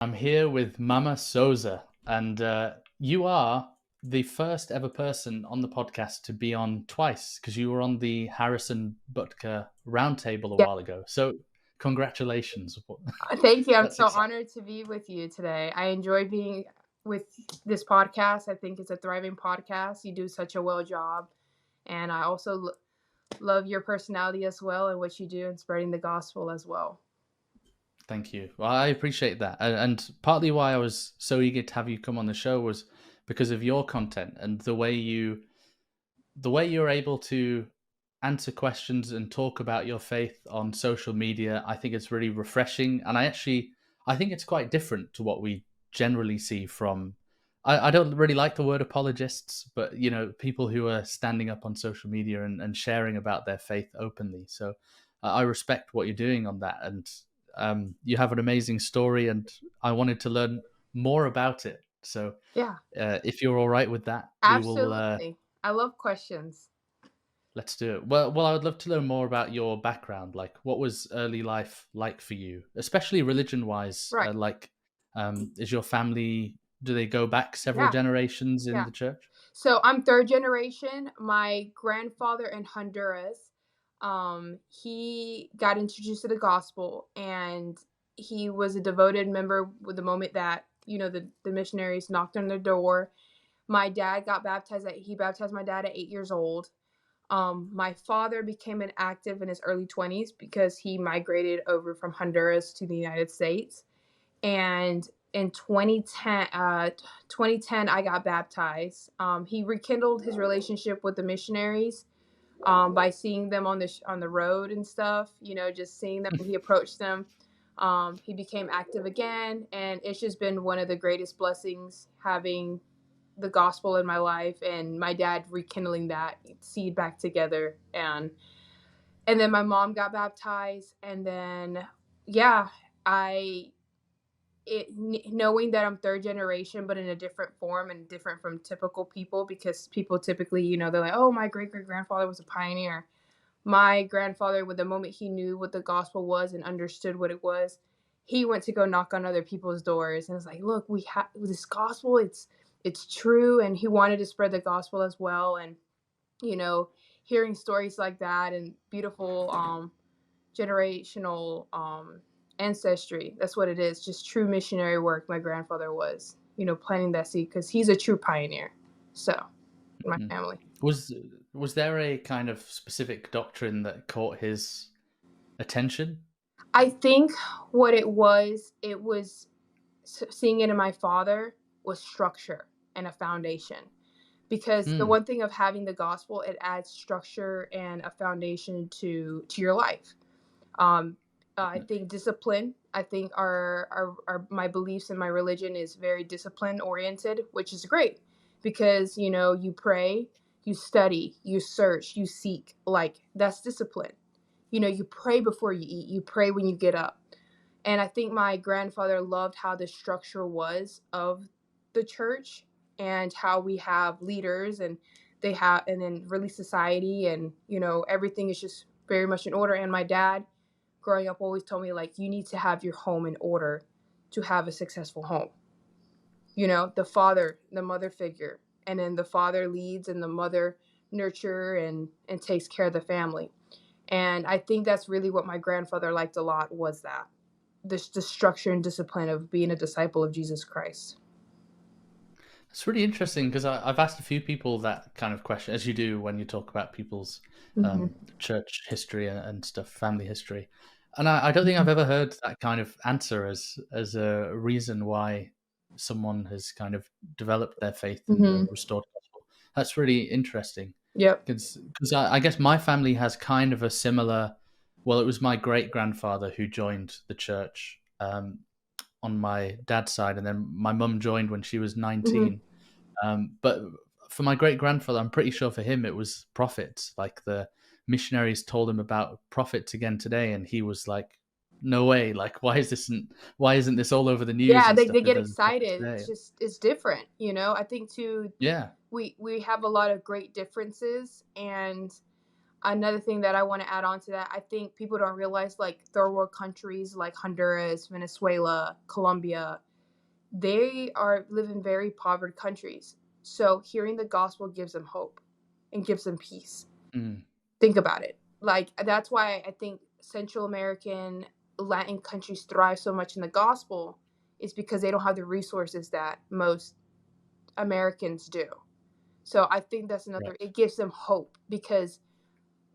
I'm here with Mama Sosa, and you are the first ever person on the podcast to be on twice because you were on the Harrison Butker roundtable a Yeah, while ago. So, congratulations. thank you. I'm That's so exciting. honored to be with you today. I enjoy being with this podcast. I think it's a thriving podcast. You do such a well job. And I also love your personality as well and what you do in spreading the gospel as well. Thank you. Well, I appreciate that. And partly why I was so eager to have you come on the show was because of your content and the way you're able to answer questions and talk about your faith on social media. I think it's really refreshing, and I think it's quite different to what we generally see from. I don't really like the word apologists, but people who are standing up on social media and sharing about their faith openly. So I respect what you're doing on that, and you have an amazing story, and I wanted to learn more about it. So Yeah, if you're all right with that, we will. absolutely. I love questions. Let's do it. Well, I would love to know more about your background. Like, what was early life like for you, especially religion-wise? Right. Is your family? Do they go back several Yeah, generations in yeah. the church? So I'm third generation. My grandfather in Honduras, he got introduced to the gospel, and he was a devoted member with the moment that the missionaries knocked on their door. My dad got baptized. He baptized my dad at 8 years old. My father became an active in his early 20s because he migrated over from Honduras to the United States. And in 2010, I got baptized. He rekindled his relationship with the missionaries by seeing them on the road and stuff. Just seeing them. He approached them. He became active again, and it's just been one of the greatest blessings having the gospel in my life and my dad rekindling that seed back together. And then my mom got baptized, and then yeah, I knowing that I'm third generation, but in a different form and different from typical people, because people typically, they're like, oh, my great great grandfather was a pioneer. My grandfather, with the moment he knew what the gospel was and understood what it was, he went to go knock on other people's doors and was like, look, we have this gospel. It's true. And he wanted to spread the gospel as well. And, you know, hearing stories like that and beautiful generational ancestry. That's what it is. Just true missionary work. My grandfather was, planting that seed because he's a true pioneer. So, my Mhm. family. Was was there a kind of specific doctrine that caught his attention? I think what it was seeing it in my father was structure and a foundation. Because the Hmm. one thing of having the gospel, it adds structure and a foundation to your life. Um, I think discipline. I think our my beliefs and my religion is very discipline oriented, which is great because you pray, you study, you search, you seek. Like that's discipline. You pray before you eat. You pray when you get up. And I think my grandfather loved how the structure was of the church and how we have leaders and and then really society and everything is just very much in order. And my dad growing up always told me like you need to have your home in order to have a successful home. The father, the mother figure, and then the father leads and the mother nurture and takes care of the family. And I think that's really what my grandfather liked a lot was that the structure and discipline of being a disciple of Jesus Christ. It's really interesting because I've asked a few people that kind of question, as you do when you talk about people's Hmm. church history and stuff, family history, and I don't think I've ever heard that kind of answer as a reason why someone has kind of developed their faith in the Hmm. restored gospel. That's really interesting Yep. because I guess my family has kind of a similar. Well, it was my great grandfather who joined the church. On my dad's side, and then my mum joined when she was Hmm. 19. But for my great grandfather, I'm pretty sure for him it was prophets. Like the missionaries told him about prophets again today, and he was like, "No way! Like, why isn't this all over the news Yeah, and they stuff? If get there's prophets excited. today." It's different. I think too. Yeah. We have a lot of great differences, and another thing that I want to add on to that, I think people don't realize like third world countries like Honduras, Venezuela, Colombia. they are live in very impoverished countries. So hearing the gospel gives them hope and gives them peace. Mm, Think about it. Like that's why I think Central American Latin countries thrive so much in the gospel is because they don't have the resources that most Americans do. So I think that's another, right. it gives them hope because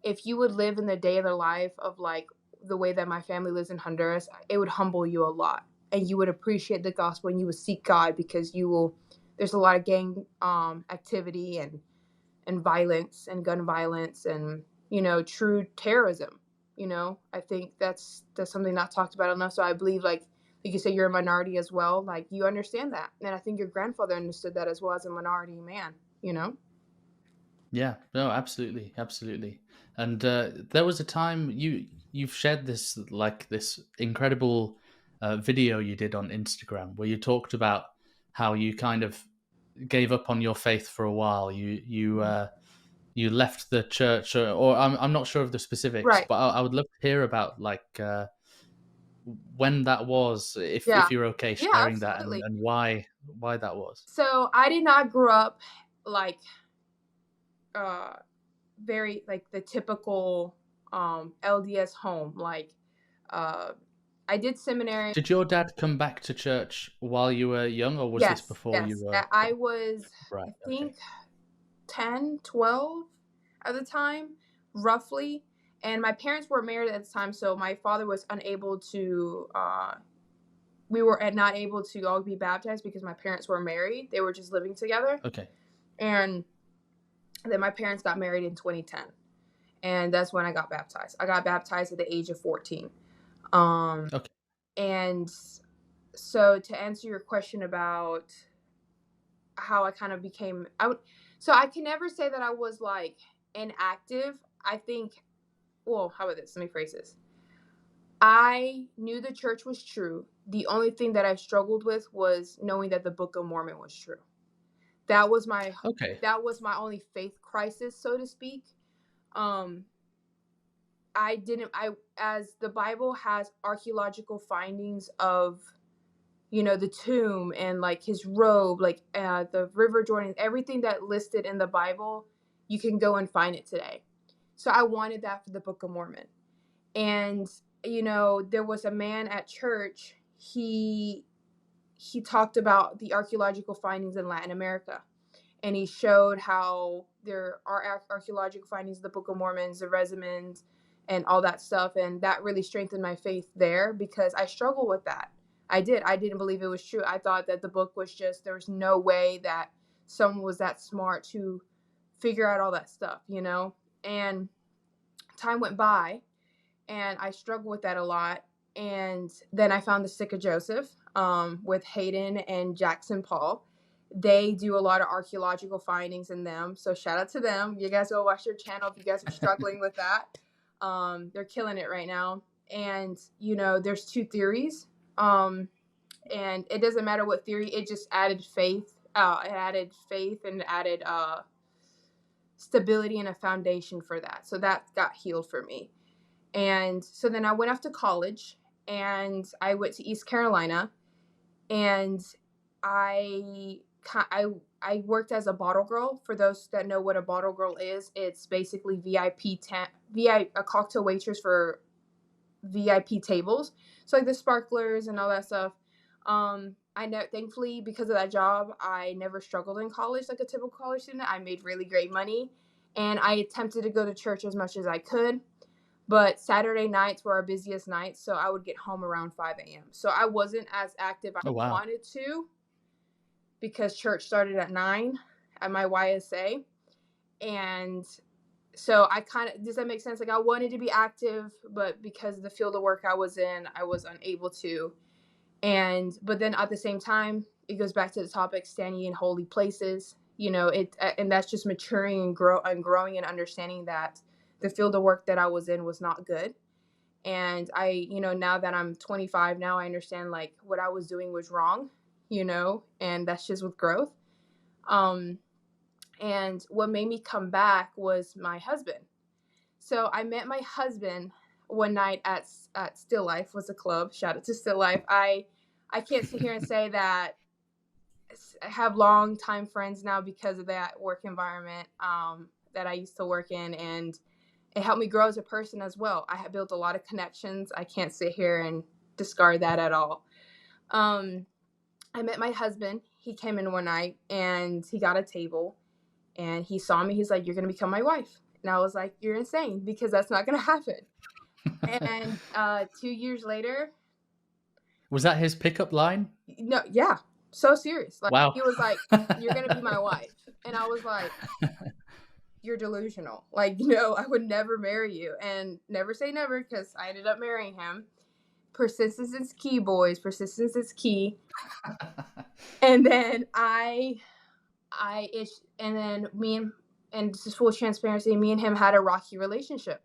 if you would live in the day of the life of like the way that my family lives in Honduras, it would humble you a lot and you would appreciate the gospel and you would seek God because you will, there's a lot of gang activity and violence and gun violence and, you know, true terrorism. You know, I think that's something not talked about enough. So I believe like you say, you're a minority as well. Like you understand that. And I think your grandfather understood that as well as a minority man, you know? Yeah, no, absolutely, absolutely. And there was a time you've shared this like this incredible video you did on Instagram where you talked about how you kind of gave up on your faith for a while. You left the church, or I'm not sure of the specifics, Right. but I would love to hear about like when that was, Yeah. if you're okay Yeah, sharing that, absolutely. and why that was. So I did not grow up like uh very like the typical LDS home. Like uh I did seminary. Did your dad come back to church while you were young, or was this Yes, before you yes. were I born? was, Right. I Okay. think 10, 12 at the time, roughly. And my parents were married at the time, so my father was unable to we were not able to all be baptized because my parents were married. They were just living together. Okay. And then my parents got married in 2010. And that's when I got baptized. I got baptized at the age of 14. Um, Okay. and so to answer your question about how I kind of became, so I can never say that I was like inactive. I think, well, how about this? Let me phrase this. I knew the church was true. The only thing that I struggled with was knowing that the Book of Mormon was true. That was my Okay. that was my only faith crisis, so to speak. Um, I didn't I as the Bible has archaeological findings of, you know, the tomb and like his robe, like the River Jordan, everything that listed in the Bible, you can go and find it today. So I wanted that for the Book of Mormon. And you know, there was a man at church. He talked about the archaeological findings in Latin America, and he showed how there are archaeological findings of the Book of Mormons, the Resumes, and all that stuff, and that really strengthened my faith there because I struggled with that. I didn't believe it was true. I thought that the book was just, there was no way that someone was that smart to figure out all that stuff, you know. And time went by, and I struggled with that a lot. And then I found the Stick of Joseph with Hayden and Jackson Paul. They do a lot of archaeological findings in them, so shout out to them. You guys go watch their channel if you guys are struggling with that. They're killing it right now. And you know, there's two theories, and it doesn't matter what theory. It just added faith. It added faith and added stability and a foundation for that. So that got healed for me. And so then I went off to college and I went to East Carolina, and I I I worked as a bottle girl. For those that know what a bottle girl is, it's basically a cocktail waitress for VIP tables. So like the sparklers and all that stuff. I know, thankfully, because of that job, I never struggled in college like a typical college student. I made really great money, and I attempted to go to church as much as I could, but Saturday nights were our busiest nights, so I would get home around 5 a.m. So I wasn't as active as Oh I wow. wanted to because church started at 9 at my YSA. And so I kind of, does that make sense? Like I wanted to be active, but because of the field of work I was in, I was unable to. But then at the same time, it goes back to the topic, standing in holy places. You know, and that's just maturing and growing and understanding that the field of work that I was in was not good. And I, you know, now that I'm 25 now, I understand like what I was doing was wrong, you know, and that's just with growth. Um, and what made me come back was my husband. So I met my husband one night at Still Life, was a club. Shout out to Still Life. I can't sit here and say that I have long time friends now because of that work environment that I used to work in, and it helped me grow as a person as well. I have built a lot of connections. I can't sit here and discard that at all. Um, I met my husband. He came in one night and he got a table and he saw me. He's like, "You're going to become my wife." And I was like, "You're insane because that's not going to happen." And 2 years later, Was that his pickup line? no, yeah, so serious. Like, Wow. he was like, "You're going to be my wife." And I was like, "You're delusional. Like, no, I would never marry you." And never say never because I ended up marrying him. Persistence is key, boys. Persistence is key. And then and then and this is full transparency, me and him had a rocky relationship,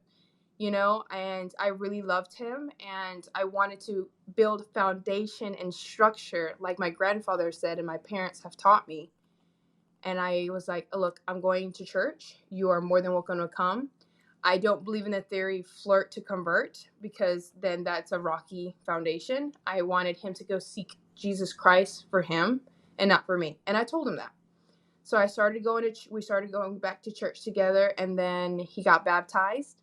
and I really loved him and I wanted to build foundation and structure like my grandfather said and my parents have taught me. And I was like, "Look, I'm going to church. You are more than welcome to come. I don't believe in the theory flirt to convert because then that's a rocky foundation. I wanted him to go seek Jesus Christ for him and not for me." And I told him that. So we started going back to church together, and then he got baptized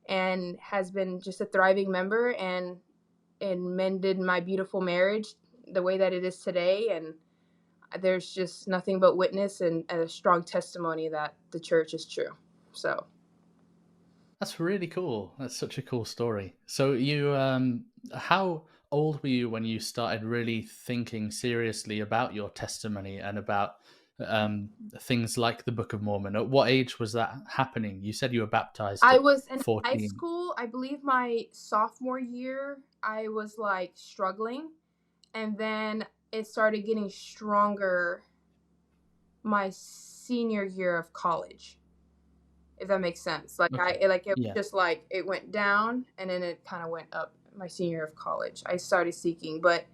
and has been just a thriving member and mended my beautiful marriage the way that it is today. And there's just nothing but witness and a strong testimony that the church is true. So That's really cool. That's such a cool story. So how old were you when you started really thinking seriously about your testimony and about things like the Book of Mormon? At what age was that happening? You said you were baptized I at was in high 14. school. I believe my sophomore year, I was like struggling. And then it started getting stronger my senior year of college, if that makes sense. Like Okay. it was Yeah. just like it went down and then it kind of went up my senior year of college. I started seeking, but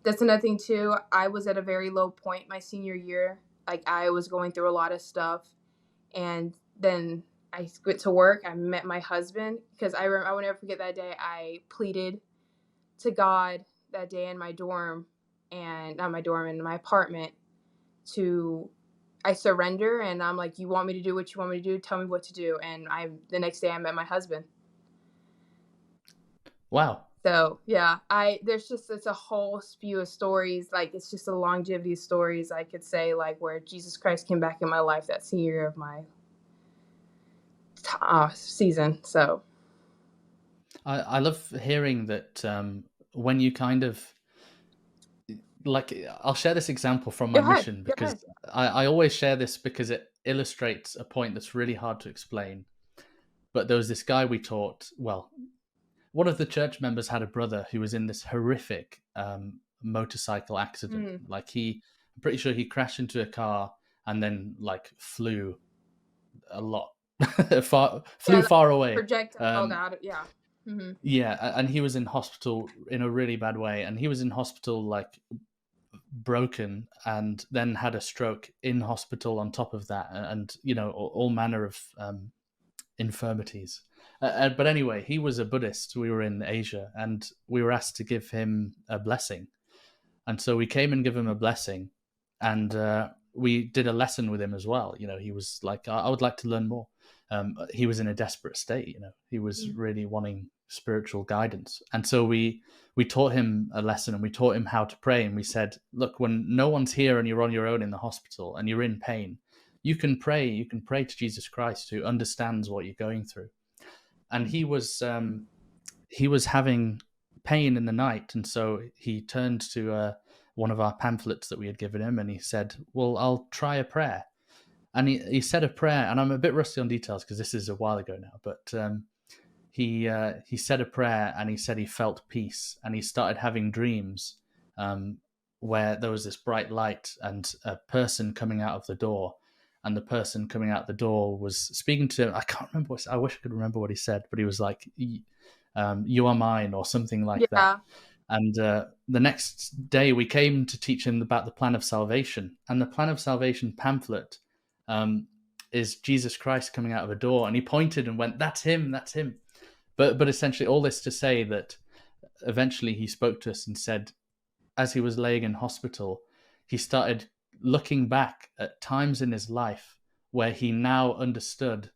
that's another thing too. I was at a very low point my senior year. Like I was going through a lot of stuff, and then I went to work. I met my husband because I will never forget that day. I pleaded to God that day in my dorm, and not my dorm, in my apartment, to I surrender, and I'm like, "You want me to do what you want me to do? Tell me what to do." And the next day I met my husband. Wow. So yeah, it's a whole spew of stories. Like it's just a longevity of stories I could say, like where Jesus Christ came back in my life that senior year of my season. So I love hearing that when you kind of like, I'll share this example from go my ahead, mission go because ahead. I always share this because it illustrates a point that's really hard to explain. But there was this guy we taught, well, one of the church members had a brother who was in this horrific motorcycle accident. Mm. I'm pretty sure he crashed into a car and then like flew a lot, flew Yeah, like far away. project. Oh Um, God, yeah. Hmm. yeah, and he was in hospital in a really bad way, and he was in hospital like broken, and then had a stroke in hospital on top of that, and all manner of infirmities. But anyway, he was a Buddhist. We were in Asia, and we were asked to give him a blessing. And so we came and give him a blessing, and we did a lesson with him as well. He was like, I would like to learn more. He was in a desperate state. He was Mm. really wanting spiritual guidance, and so we taught him a lesson, and we taught him how to pray. And we said, look, when no one's here and you're on your own in the hospital and you're in pain, you can pray. You can pray to Jesus Christ, who understands what you're going through. And he was having pain in the night, and so he turned to one of our pamphlets that we had given him, and he said, "Well, I'll try a prayer." And he said a prayer, and I'm a bit rusty on details because this is a while ago now, but he said a prayer, and he said he felt peace, and he started having dreams um, where there was this bright light and a person coming out of the door, and the person coming out the door was speaking to him. I can't remember I wish I could remember what he said, but he was like, "You are mine," or something like that. Yeah, And the next day, we came to teach him about the plan of salvation, and the plan of salvation pamphlet is Jesus Christ coming out of a door, and he pointed and went, "That's him, that's him." But essentially, all this to say that eventually he spoke to us and said, as he was laying in hospital, he started looking back at times in his life where he now understood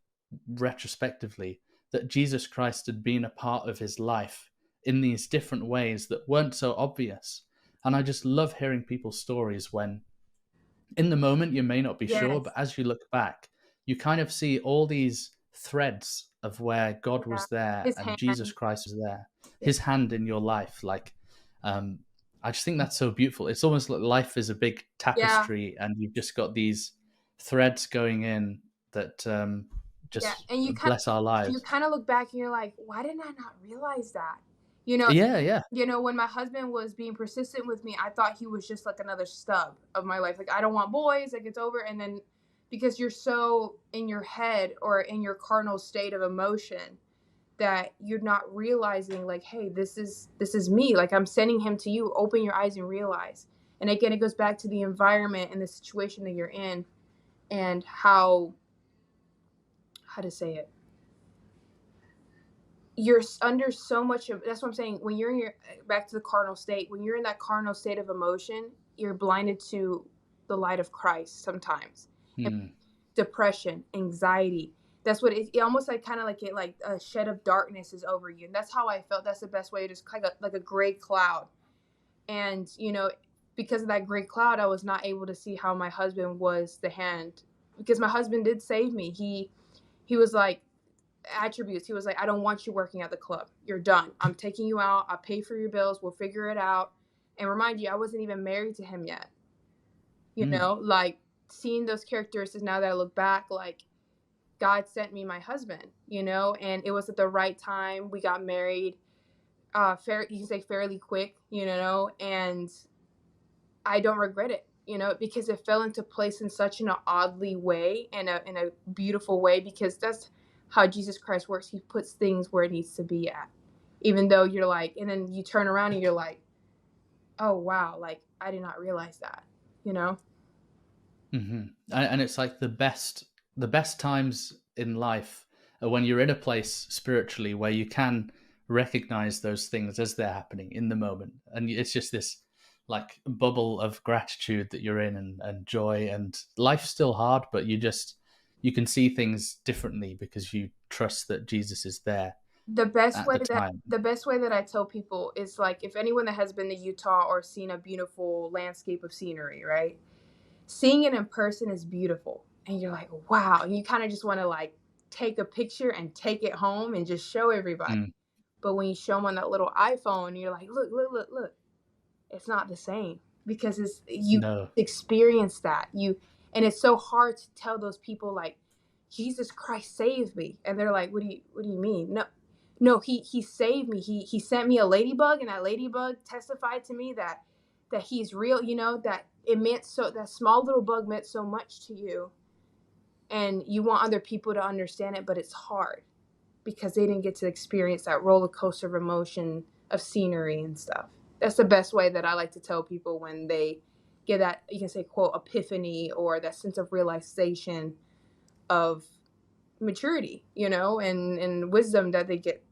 retrospectively that Jesus Christ had been a part of his life in these different ways that weren't so obvious. And I just love hearing people's stories when in the moment you may not be sure, Yes. but as you look back, you kind of see all these threads of where God Yeah. was there His and Jesus hand. Christ was there, Yeah. his hand in your life. Like, um, I just think that's so beautiful. It's almost like life is a big Yeah. tapestry, and you've just got these threads going in that Yeah. just And bless our you lives. kind of look back and you're like, why didn't I not realize that? You know, Yeah, yeah. when my husband was being persistent with me, I thought he was just like another stub of my life. Like, I don't want boys, like it's over. And then because you're so in your head or in your carnal state of emotion that you're not realizing, like, hey, this is me. Like, I'm sending him to you. Open your eyes and realize. And again, it goes back to the environment and the situation that you're in, and how to say it, you're under so much of, that's what I'm saying, when you're in your, back to the carnal state, when you're in that carnal state of emotion, you're blinded to the light of Christ sometimes. And Hmm. depression, anxiety, that's what it almost like, kind of like it, like a shed of darkness is over you. And that's how I felt. That's the best way, just like a gray cloud. And because of that gray cloud, I was not able to see how my husband was the hand, because my husband did save me. He was like, attributes. He was like, I don't want you working at the club. You're done. I'm taking you out. I'll pay for your bills. We'll figure it out. And remind you, I wasn't even married to him yet. Hmm. Like, seeing those characteristics now that I look back, like, God sent me my husband, and it was at the right time. We got married, you can say fairly quick, and I don't regret it, because it fell into place in such an oddly way, and in a beautiful way, because that's how Jesus Christ works. He puts things where it needs to be at, even though you're like, and then you turn around and you're like, oh wow, like I did not realize that, you know. Hmm. And it's like the best times in life are when you're in a place spiritually where you can recognize those things as they're happening in the moment, and it's just this like bubble of gratitude that you're in, and joy, and life's still hard, but you can see things differently because you trust that Jesus is there The best at way the that time. I tell people is, like, if anyone that has been to Utah or seen a beautiful landscape of scenery, right? Seeing it in person is beautiful. And you're like, wow. And you kind of just want to, like, take a picture and take it home and just show everybody. Mm, But when you show them on that little iPhone, you're like, look, look, look, look. It's not the same, because you no. experience that. And it's so hard to tell those people, like, Jesus Christ saved me. And they're like, what do you mean? No, no, he saved me. He sent me a ladybug, and that ladybug testified to me that he's real, that it meant so, that small little bug meant so much to you, and you want other people to understand it, but it's hard because they didn't get to experience that roller coaster of emotion, of scenery and stuff. That's the best way that I like to tell people when they get that, you can say, quote, epiphany, or that sense of realization of maturity, and wisdom that they get.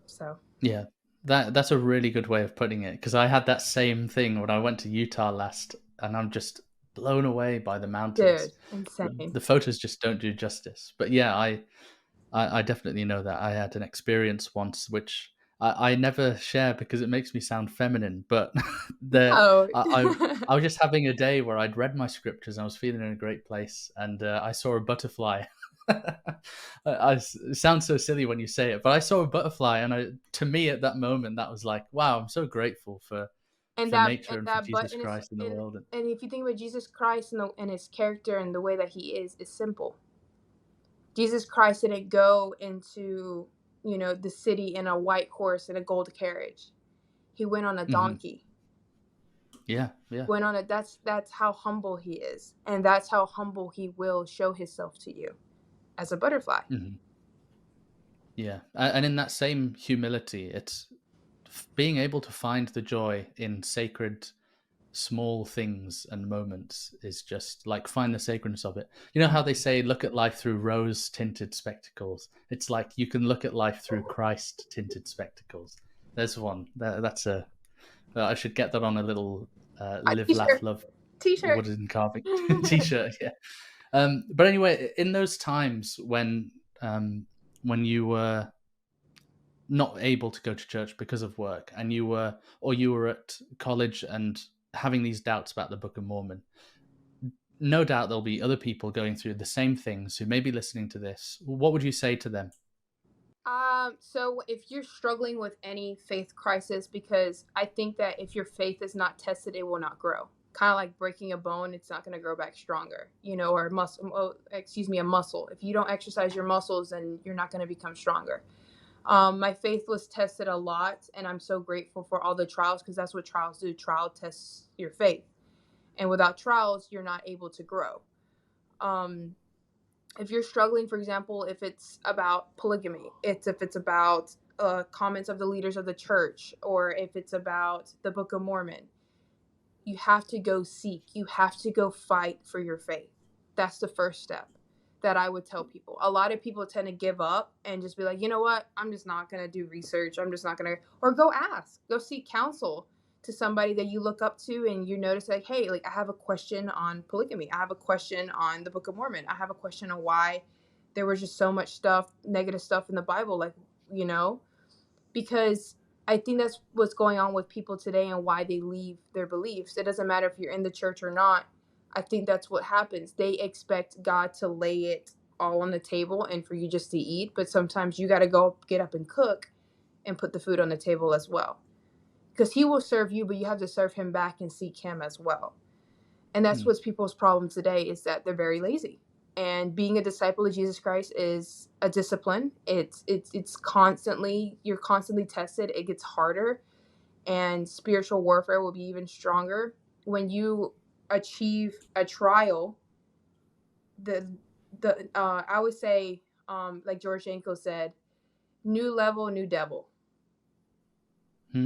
So, Yeah, that's a really good way of putting it, because I had that same thing when I went to Utah last, and I'm just blown away by the mountains. dude, insane. The photos just don't do justice. But yeah, I definitely know that I had an experience once which I never share because it makes me sound feminine. But the Oh, I was just having a day where I'd read my scriptures and I was feeling in a great place, and I saw a butterfly. It sounds so silly when you say it, but I saw a butterfly, and to me at that moment, that was like, wow, I'm so grateful and for that nature and and for that Jesus button is, Christ in the and world. and if you think about Jesus Christ and his character and the way that he is simple. Jesus Christ didn't go into, the city in a white horse and a gold carriage. He went on a Hmm. donkey. Yeah, yeah. Went on a That's how humble he is. And that's how humble he will show himself to you, as a butterfly. Hmm. Yeah, and in that same humility, it's being able to find the joy in sacred small things and moments is just like find the sacredness of it. You know how they say look at life through rose tinted spectacles? It's like you can look at life through Christ tinted spectacles. There's one. That's a I should get that on a little A Live, laugh, t-shirt. love, T-shirt. wooden carving t-shirt. Yeah. But anyway, in those times when you were not able to go to church because of work, and you were at college and having these doubts about the Book of Mormon, no doubt there'll be other people going through the same things who may be listening to this. What would you say to them? So if you're struggling with any faith crisis, because I think that if your faith is not tested, it will not grow. Kind of like breaking a bone, it's not going to grow back stronger, or a muscle. If you don't exercise your muscles, then you're not going to become stronger. My faith was tested a lot, and I'm so grateful for all the trials, because that's what trials do. Trial tests your faith, and without trials, you're not able to grow. Um, if you're struggling, for example, if it's about polygamy, if it's about comments of the leaders of the church, or if it's about the Book of Mormon, you have to go seek. You have to go fight for your faith. That's the first step that I would tell people. A lot of people tend to give up and just be like, you know what? I'm just not going to do research. I'm just not going to, or go ask, go seek counsel to somebody that you look up to, and you notice like, hey, like I have a question on polygamy. I have a question on the Book of Mormon. I have a question on why there was just so much stuff, negative stuff in the Bible, like, you know, because I think that's what's going on with people today and why they leave their beliefs. It doesn't matter if you're in the church or not. I think that's what happens. They expect God to lay it all on the table and for you just to eat, but sometimes you got to go get up and cook and put the food on the table as well. Because he will serve you, but you have to serve him back and seek him as well. And that's Hmm. what's people's problem today, is that they're very lazy. And being a disciple of Jesus Christ is a discipline. It's constantly, you're constantly tested. It gets harder, and spiritual warfare will be even stronger when you achieve a trial. The I would say, like George Yanko said, new level, new devil.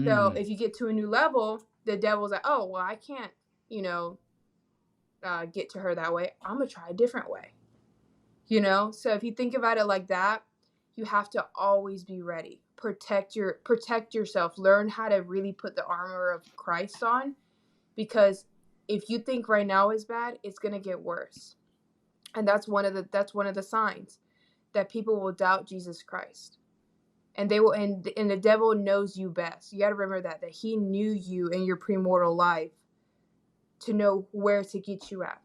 So Hmm. if you get to a new level, the devil's like, oh well, I can't, get to her that way. I'm gonna try a different way. So if you think about it like that, you have to always be ready. Protect yourself. Learn how to really put the armor of Christ on, because if you think right now is bad, it's going to get worse. And that's one of the signs that people will doubt Jesus Christ. And they will and the devil knows you best. You got to remember that he knew you in your premortal life to know where to get you at.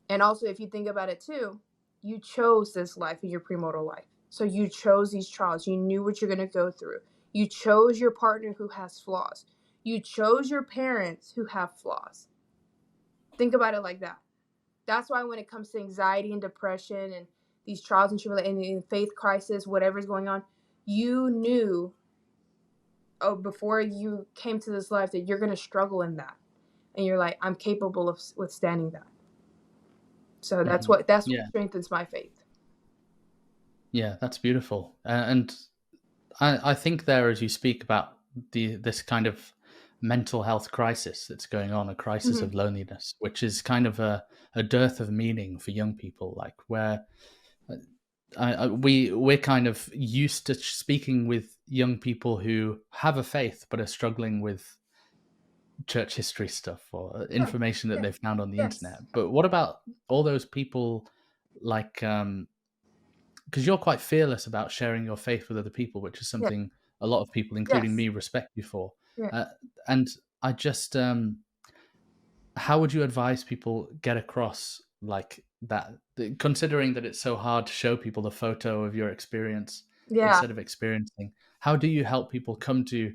And also, if you think about it too, you chose this life in your premortal life. So you chose these trials. You knew what you're going to go through. You chose your partner who has flaws. You chose your parents who have flaws. Think about it like that. That's why when it comes to anxiety and depression and these trials and tribulations and faith crisis, whatever's going on, you knew, before you came to this life, that you're going to struggle in that. And you're like, I'm capable of withstanding that. So that's Hmm. what Yeah. strengthens my faith. Yeah, that's beautiful. And I think there, as you speak about this kind of mental health crisis that's going on, a crisis Mm-hmm. of loneliness, which is kind of a dearth of meaning for young people, like where we're kind of used to speaking with young people who have a faith but are struggling with church history stuff or Sure. information that Yeah. they've found on the Yes. internet. But what about all those people, like because you're quite fearless about sharing your faith with other people, which is Yeah. something a lot of people, including Yes. me, respect you for. Yeah. Uh, and I just, how would you advise people get across like that, considering that it's so hard to show people the photo of your experience Yeah. instead of experiencing? How do you help people come to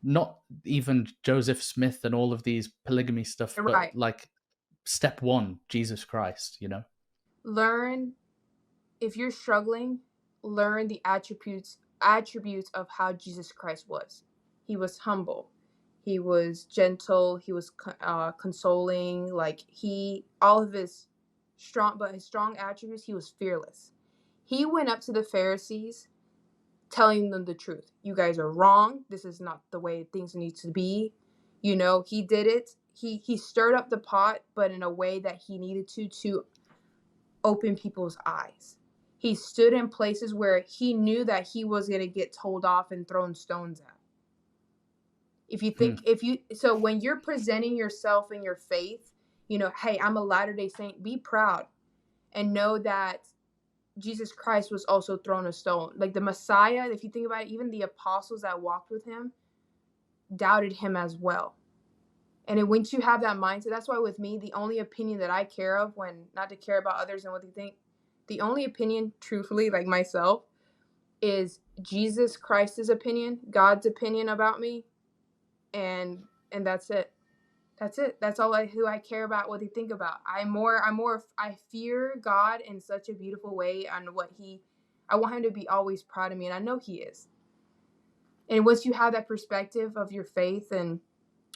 not even Joseph Smith and all of these polygamy stuff, but Right. like step one, Jesus Christ, you know? Learn, if you're struggling, learn the attributes of how Jesus Christ was. He was humble. He was gentle. He was consoling. Like all of his strong attributes. He was fearless. He went up to the Pharisees, telling them the truth. You guys are wrong. This is not the way things need to be. He did it. He stirred up the pot, but in a way that he needed to open people's eyes. He stood in places where he knew that he was going to get told off and thrown stones at. If you Hmm. think, if you, so when you're presenting yourself in your faith, hey, I'm a Latter-day Saint, be proud and know that Jesus Christ was also thrown a stone. Like the Messiah, if you think about it, even the apostles that walked with him doubted him as well. And once you have that mindset, that's why with me, the only opinion that I care of, when not to care about others and what they think, the only opinion, truthfully, like myself, is Jesus Christ's opinion, God's opinion about me, and that's it. That's it. That's all who I care about, what they think about. I fear God in such a beautiful way, and I want him to be always proud of me, and I know he is. And once you have that perspective of your faith, and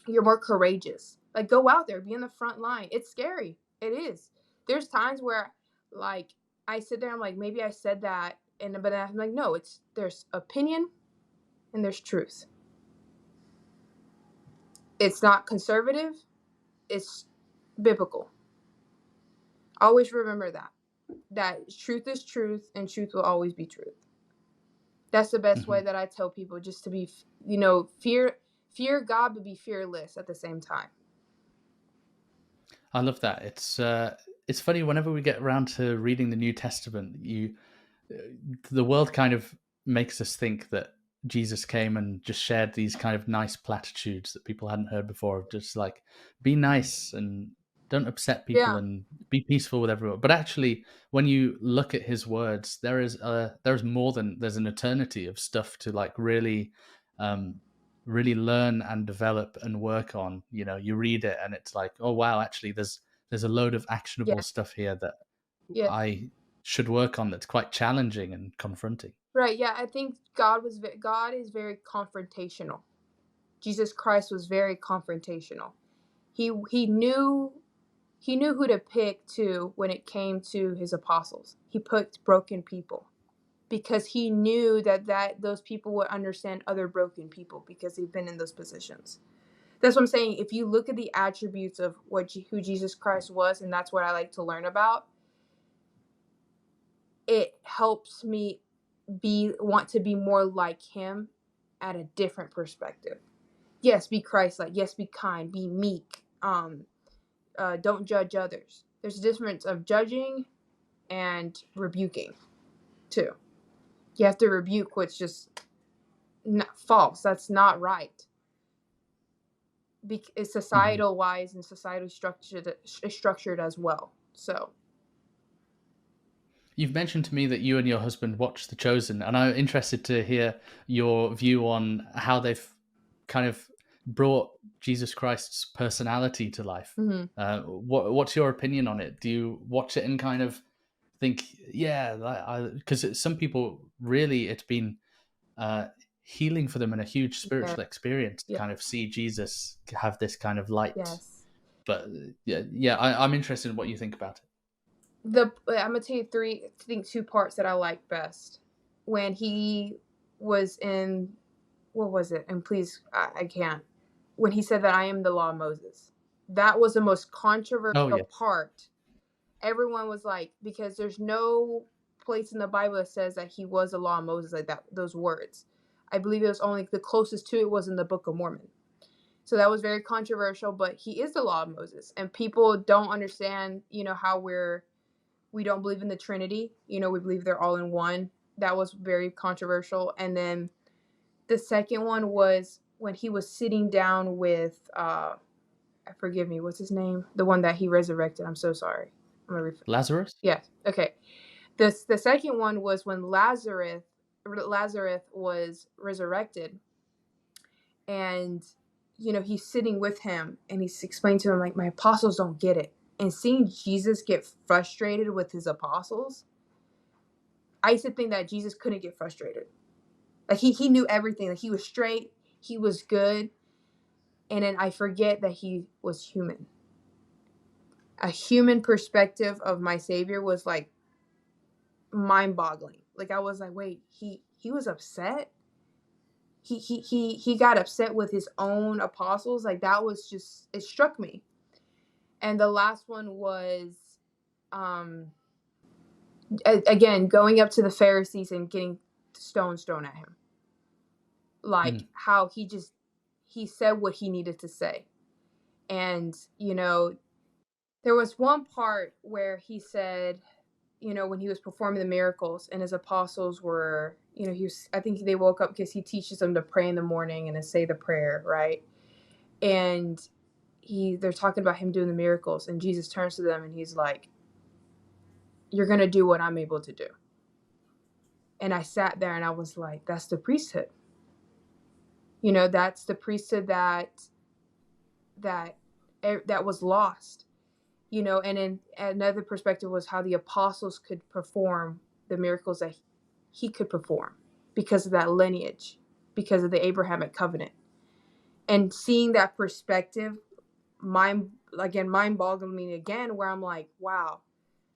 you're more courageous. Like, go out there, be in the front line. It's scary. It is. There's times where, like, I sit there, I'm like, maybe I said that, but I'm like, no, there's opinion and there's truth. It's not conservative. It's biblical. Always remember that truth is truth and truth will always be truth. That's the best Hmm. way that I tell people, just to be, fear God, but be fearless at the same time. I love that. It's funny whenever we get around to reading the New Testament, the world kind of makes us think that Jesus came and just shared these kind of nice platitudes that people hadn't heard before, of just like be nice and don't upset people Yeah. and be peaceful with everyone. But actually, when you look at his words, there's more than there's an eternity of stuff to like um, really learn and develop and work on. You read it and it's like, oh wow, actually, there's a load of actionable Yeah. stuff here that Yeah. I should work on that's quite challenging and confronting. Right. Yeah. I think God is very confrontational. Jesus Christ was very confrontational. He knew who to pick to when it came to his apostles. He picked broken people because he knew that those people would understand other broken people because they've been in those positions. That's what I'm saying. If you look at the attributes of who Jesus Christ was, and that's what I like to learn about, it helps me want to be more like him at a different perspective. Yes, be Christ-like. Yes, be kind. Be meek. Don't judge others. There's a difference of judging and rebuking, too. You have to rebuke what's just not false. That's not right. It's Hmm. societal wise and societal structured as well. So You've mentioned to me that you and your husband watched The Chosen, and I'm interested to hear your view on how they've kind of brought Jesus Christ's personality to life. mm-hmm. What's your opinion on it? Do you watch it and kind of think, yeah, because some people really, it's been uh, healing for them and a huge Yeah, spiritual experience to yeah, kind of see Jesus have this kind of light. yes. But yeah, I'm interested in what you think about it. I'm gonna tell you two parts that I like best. When he was in, what was it? And please, I can't. When he said that I am the law of Moses, that was the most Oh controversial yes. part. Everyone was like, because there's no place in the Bible that says that he was the law of Moses, like that, those words. I believe it was only the closest to it was in the Book of Mormon. So that was very controversial, but he is the law of Moses. And people don't understand, how we don't believe in the Trinity. We believe they're all in one. That was very controversial. And then the second one was when he was sitting down with, forgive me, what's his name? The one that he resurrected. I'm so sorry. Lazarus. Yeah. Okay. The second one was when Lazarus was resurrected, and he's sitting with him, and he's explaining to him, like, my apostles don't get it. And seeing Jesus get frustrated with his apostles, I used to think that Jesus couldn't get frustrated. Like, he knew everything. Like, he was straight, he was good, and then I forget that he was human. A human perspective of my Savior was like mind-boggling. Like, I was like, wait, he was upset. He got upset with his own apostles. Like, that was just, it struck me. And the last one was, um again, going up to the Pharisees and getting stones thrown at him. Like, Mm. how he said what he needed to say. And, there was one part where he said, when he was performing the miracles and his apostles were, I think they woke up because he teaches them to pray in the morning and to say the prayer, right? And they're talking about him doing the miracles, and Jesus turns to them and he's like, you're going to do what I'm able to do. And I sat there and I was like, that's the priesthood. That's the priesthood that was lost. And in another perspective was how the apostles could perform the miracles that he could perform because of that lineage, because of the Abrahamic covenant. And seeing that perspective, mind-boggling me again, where I'm like, wow,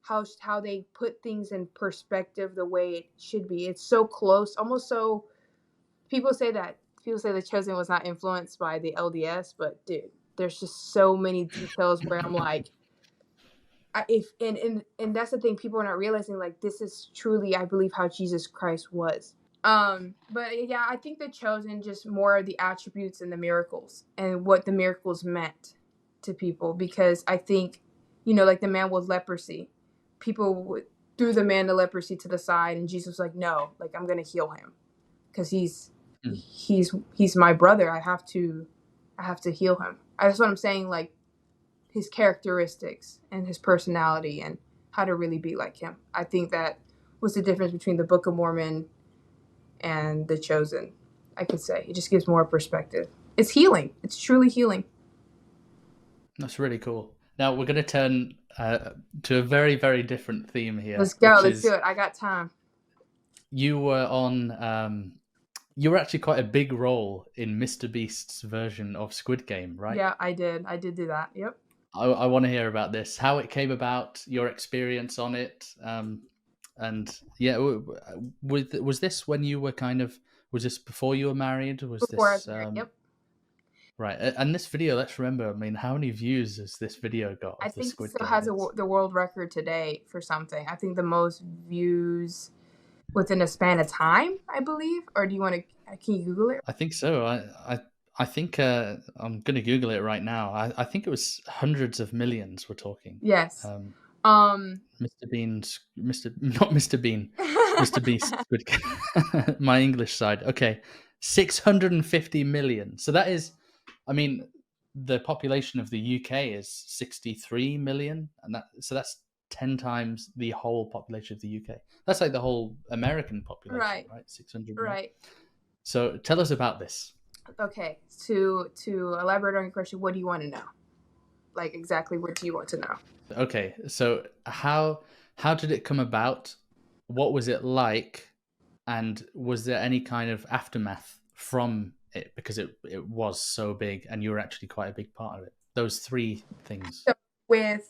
how they put things in perspective the way it should be. It's so close, almost so. People say The Chosen was not influenced by the LDS, but dude, there's just so many details where I'm like, and that's the thing, people are not realizing, like, this is truly, I believe, how Jesus Christ was. But yeah, I think The Chosen, just more of the attributes and the miracles and what the miracles meant to people, because I think, like the man with leprosy, people threw the man of leprosy to the side, and Jesus was like, no, like, I'm gonna heal him because he's my brother. I have to heal him. That's what I'm saying, like, his characteristics and his personality and how to really be like him. I think that was the difference between the Book of Mormon and The Chosen. I could say it just gives more perspective. It's healing. It's truly healing. That's really cool. Now we're going to turn to a very, very different theme here. Let's go. Let's do it. I got time. You were on. You were actually quite a big role in MrBeast's version of Squid Game, right? Yeah, I did. I did do that. Yep. I want to hear about this, how it came about, your experience on it, and yeah, was this when you were was this before you were married? Was Before I was this married. Yep. right? And this video, let's remember, I mean, how many views has this video got I of the think it Squid still Game? has the world record today for something. I think the most views within a span of time, I believe. Or do you want to? Can you Google it? I think so. I think I'm going to Google it right now. I think it was hundreds of millions. We're talking. Yes. Mr. Bean's not Mr. Bean, Mr. Beast Squid Game. My English side. Okay, 650 million. So that is, I mean, the population of the UK is 63 million, and that's 10 times the whole population of the UK. That's like the whole American population, right? 600 million. Right. So tell us about this. Okay, to elaborate on your question, what do you want to know? Like, exactly what do you want to know? Okay, so how did it come about? What was it like? And was there any kind of aftermath from it, because it was so big and you were actually quite a big part of it? Those three things. So with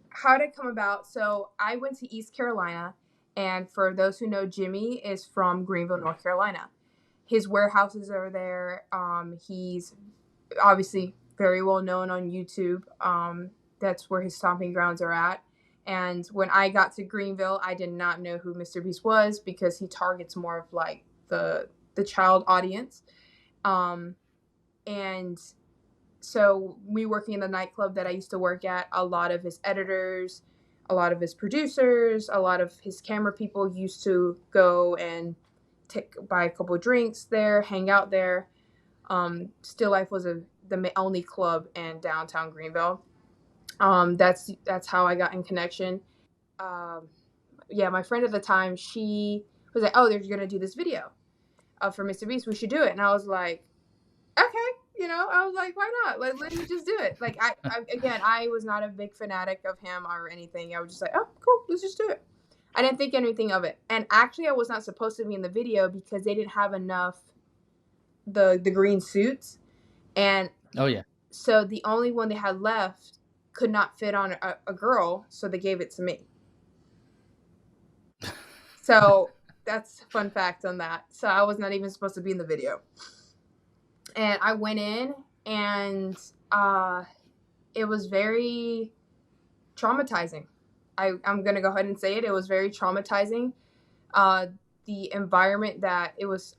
how did it come about? So I went to East Carolina, and for those who know, Jimmy is from Greenville, North Carolina. His warehouses are there. He's obviously very well known on YouTube. That's where his stomping grounds are at. And when I got to Greenville, I did not know who MrBeast was, because he targets more of like the child audience. And so me working in the nightclub that I used to work at, a lot of his editors, a lot of his producers, a lot of his camera people used to go and buy a couple of drinks there, hang out there. Still Life was the only club in downtown Greenville. That's how I got in connection. Yeah, my friend at the time, she was like, "Oh, they're gonna do this video for MrBeast. We should do it." And I was like, "Okay." I was like, "Why not? Let me just do it." Like, I was not a big fanatic of him or anything. I was just like, "Oh, cool, let's just do it." I didn't think anything of it. And actually, I was not supposed to be in the video because they didn't have enough the green suits. And oh yeah, so the only one they had left could not fit on a girl, so they gave it to me. So that's a fun fact on that. So I was not even supposed to be in the video. And I went in, and it was very traumatizing. I'm going to go ahead and say it. It was very traumatizing. The environment that it was,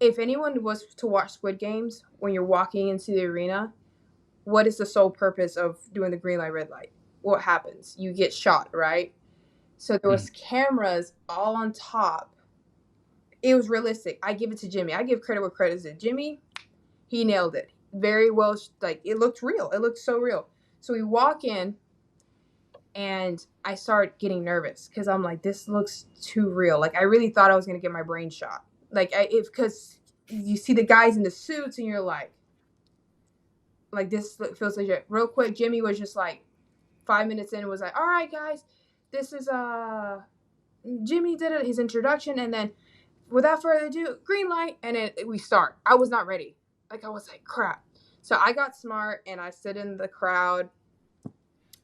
if anyone was to watch Squid Games, when you're walking into the arena, what is the sole purpose of doing the green light, red light? What happens? You get shot, right? So there was cameras all on top. It was realistic. I give it to Jimmy. I give credit where credit is due. Jimmy, he nailed it very well. Like, it looked real. It looked so real. So we walk in, and I start getting nervous because I'm like, this looks too real. Like, I really thought I was gonna get my brain shot. Like, because you see the guys in the suits, and you're like this feels legit. Real quick, Jimmy was just like 5 minutes in and was like, all right, guys, this is Jimmy did his introduction, and then without further ado, green light, and then we start. I was not ready. Like, I was like, crap. So I got smart and I stood in the crowd,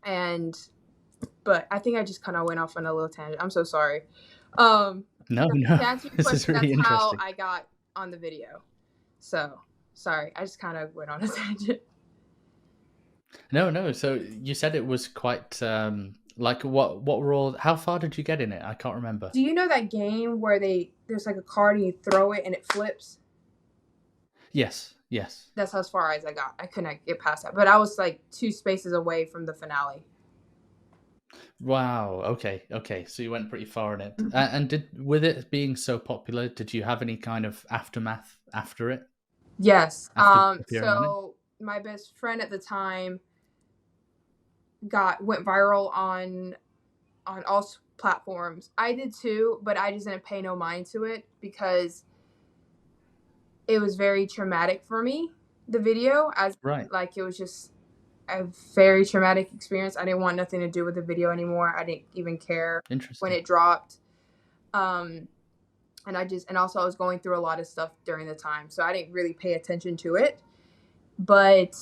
but I think I just kind of went off on a little tangent. I'm so sorry. No, To answer your this is question, really that's how interesting. I got on the video. So sorry, I just kind of went on a tangent. No. So you said it was quite like what were all? How far did you get in it? I can't remember. Do you know that game where there's like a card and you throw it and it flips? Yes, yes. That's as far as I got. I couldn't get past that, but I was like 2 spaces away from the finale. Wow. Okay. So you went pretty far in it. Mhm. And did with it being so popular, did you have any kind of aftermath after it? Yes. After appearing on it? So my best friend at the time went viral on all platforms. I did too, but I just didn't pay no mind to it because it was very traumatic for me. The video, as Right. like, it was just a very traumatic experience. I didn't want nothing to do with the video anymore. I didn't even care when Interesting. it dropped. And also I was going through a lot of stuff during the time, so I didn't really pay attention to it. But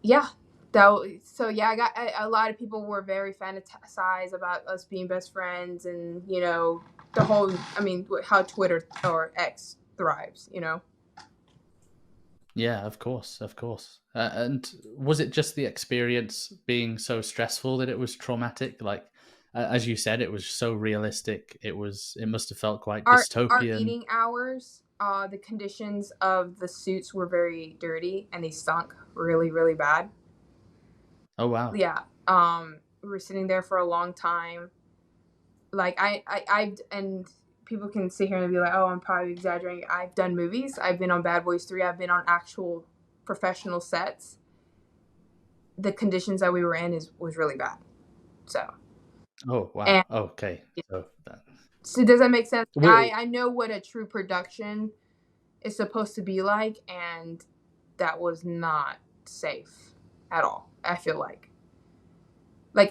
yeah, I got a lot of people were very fantasized about us being best friends, and the whole, how Twitter or X thrives. Yeah, of course. And was it just the experience being so stressful that it was traumatic? Like, as you said, it was so realistic. It must have felt quite Our dystopian. eating hours, the conditions of the suits were very dirty and they stunk really, really bad. Oh wow. Yeah. We were sitting there for a long time. Like, and people can sit here and be like, oh, I'm probably exaggerating. I've done movies. I've been on Bad Boys 3. I've been on actual professional sets. The conditions that we were in was really bad. So, Oh wow. and Okay. So that. so does that make sense? Well, I know what a true production is supposed to be like, and that was not safe at all. I feel like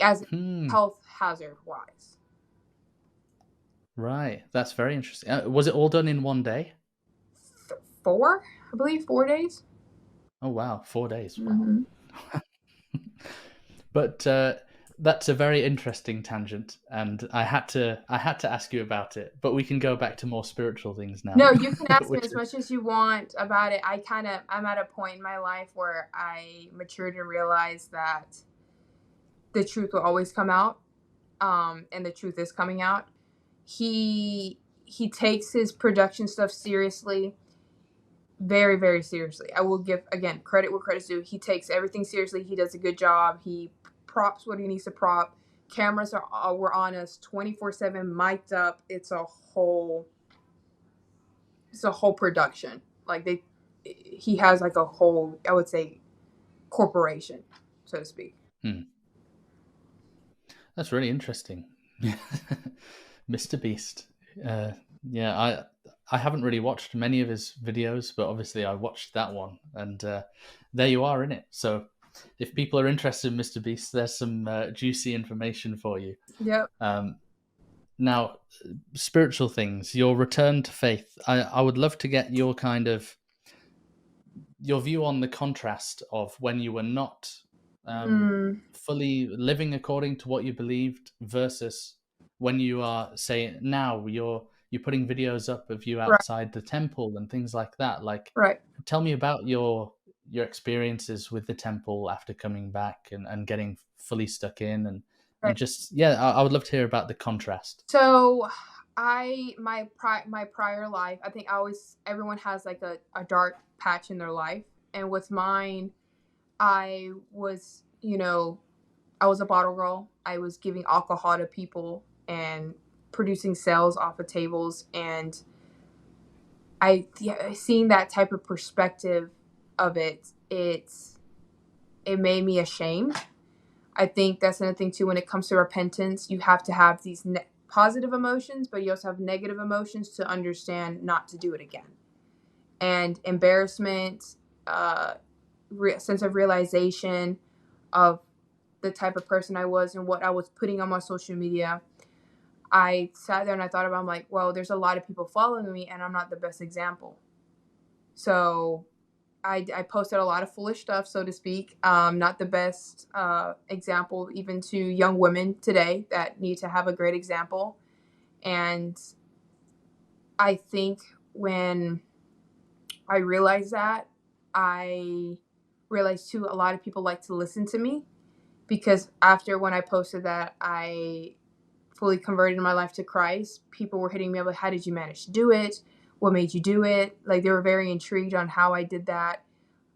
as hmm. health hazard wise. Right. That's very interesting. Was it all done in one day? 4, I believe, 4 days. Oh wow, 4 days. Wow. Mm-hmm. But that's a very interesting tangent, and I had to ask you about it. But we can go back to more spiritual things now, No, you can ask me which as is much as you want about it. I'm at a point in my life where I matured and realized that the truth will always come out, and the truth is coming out. He takes his production stuff seriously, very, very seriously. I will give, again, credit where credit's due. He takes everything seriously. He does a good job. He props what he needs to prop. Cameras were on us 24/7, mic'd up. It's a whole production. Like, he has like a whole, I would say, corporation, so to speak. That's really interesting. MrBeast. Yeah, I haven't really watched many of his videos, but obviously I watched that one, and there you are in it. So if people are interested in MrBeast, there's some juicy information for you. Yep. Now, spiritual things, your return to faith. I would love to get your view on the contrast of when you were not fully living according to what you believed versus when you are, say, now you're putting videos up of you Right. outside the temple and things like that. Like, Right. tell me about your experiences with the temple after coming back and getting fully stuck in and Right. just, yeah, I would love to hear about the contrast. So My prior life, I think everyone has like a dark patch in their life. And with mine, I was, I was a bottle girl. I was giving alcohol to people and producing sales off of tables. And seeing that type of perspective of it made me ashamed. I think that's another thing too. When it comes to repentance, you have to have these positive emotions, but you also have negative emotions to understand not to do it again. And embarrassment, sense of realization of the type of person I was and what I was putting on my social media. I sat there and I thought about, I'm like, well, there's a lot of people following me and I'm not the best example. So I posted a lot of foolish stuff, so to speak. Not the best example even to young women today that need to have a great example. And I think when I realized that, I realized too a lot of people like to listen to me, because after when I posted that I fully converted my life to Christ, people were hitting me up like, how did you manage to do it? What made you do it? Like, they were very intrigued on how I did that.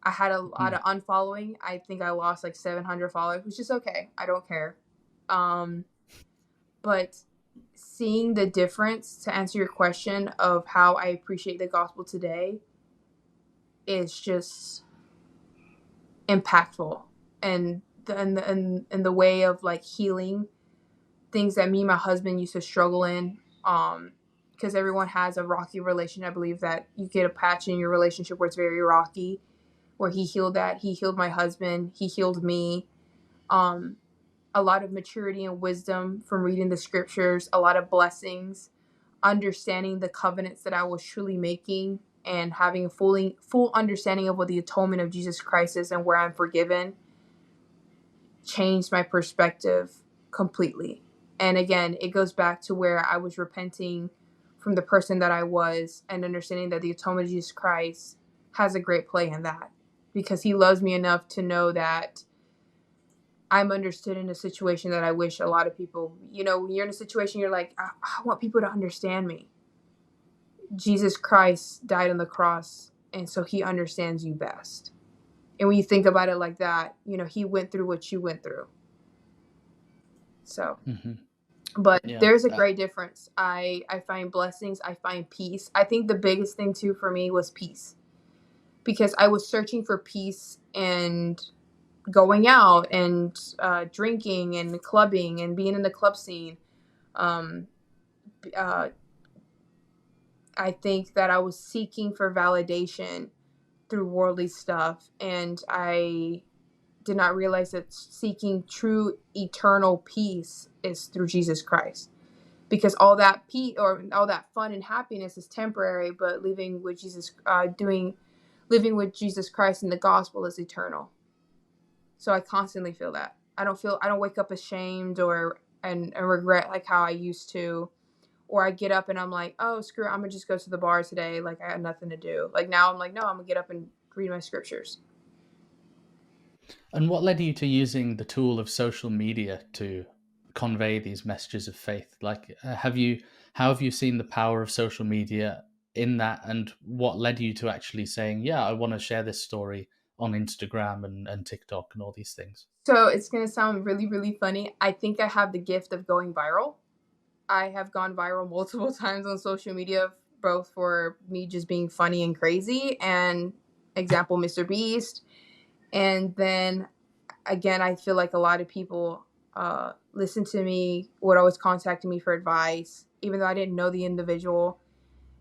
I had a lot Mm. of unfollowing. I think I lost like 700 followers, which is okay. I don't care. Um, but seeing the difference, to answer your question of how I appreciate the gospel today, is just impactful. And the way of like healing things that me and my husband used to struggle in. Because everyone has a rocky relationship. I believe that you get a patch in your relationship where it's very rocky, where he healed that. He healed my husband. He healed me. Um, a lot of maturity and wisdom from reading the scriptures, a lot of blessings, understanding the covenants that I was truly making, and having a full understanding of what the atonement of Jesus Christ is and where I'm forgiven, changed my perspective completely. And again, it goes back to where I was repenting from the person that I was and understanding that the atonement of Jesus Christ has a great play in that, because he loves me enough to know that I'm understood in a situation that I wish a lot of people, when you're in a situation, you're like, I want people to understand me. Jesus Christ died on the cross, and so he understands you best. And when you think about it like that, he went through what you went through. So, Hmm. but Yeah. there's a great difference. I find blessings. I find peace. I think the biggest thing too for me was peace, because I was searching for peace and going out and drinking and clubbing and being in the club scene. Um, uh, I think that I was seeking for validation through worldly stuff, and I did not realize that seeking true eternal peace is through Jesus Christ. Because all that all that fun and happiness is temporary, but living with Jesus Christ in the gospel is eternal. So I constantly feel that. I don't wake up ashamed or and regret like how I used to, or I get up and I'm like, oh screw it, I'm gonna just go to the bar today. Like, I had nothing to do. Like, now I'm like, no, I'm gonna get up and read my scriptures. And what led you to using the tool of social media to convey these messages of faith? Like, how have you seen the power of social media in that? And what led you to actually saying, yeah, I want to share this story on Instagram and TikTok and all these things? So it's gonna sound really, really funny. I think I have the gift of going viral. I have gone viral multiple times on social media, both for me just being funny and crazy, and example, MrBeast. And then again, I feel like a lot of people listen to me, would always contact me for advice, even though I didn't know the individual.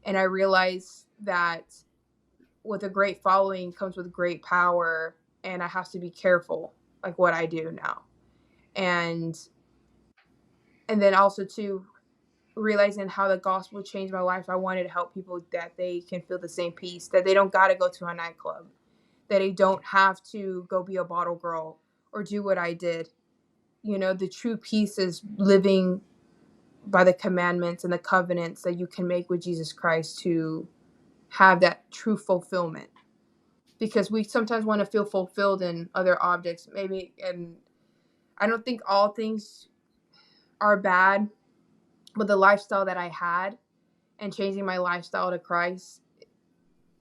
And I realized that with a great following comes with great power, and I have to be careful, like what I do now. And then also too, realizing how the gospel changed my life, I wanted to help people that they can feel the same peace, that they don't got to go to a nightclub, that they don't have to go be a bottle girl or do what I did. The true peace is living by the commandments and the covenants that you can make with Jesus Christ to have that true fulfillment. Because we sometimes want to feel fulfilled in other objects, maybe, and I don't think all things are bad. But the lifestyle that I had and changing my lifestyle to Christ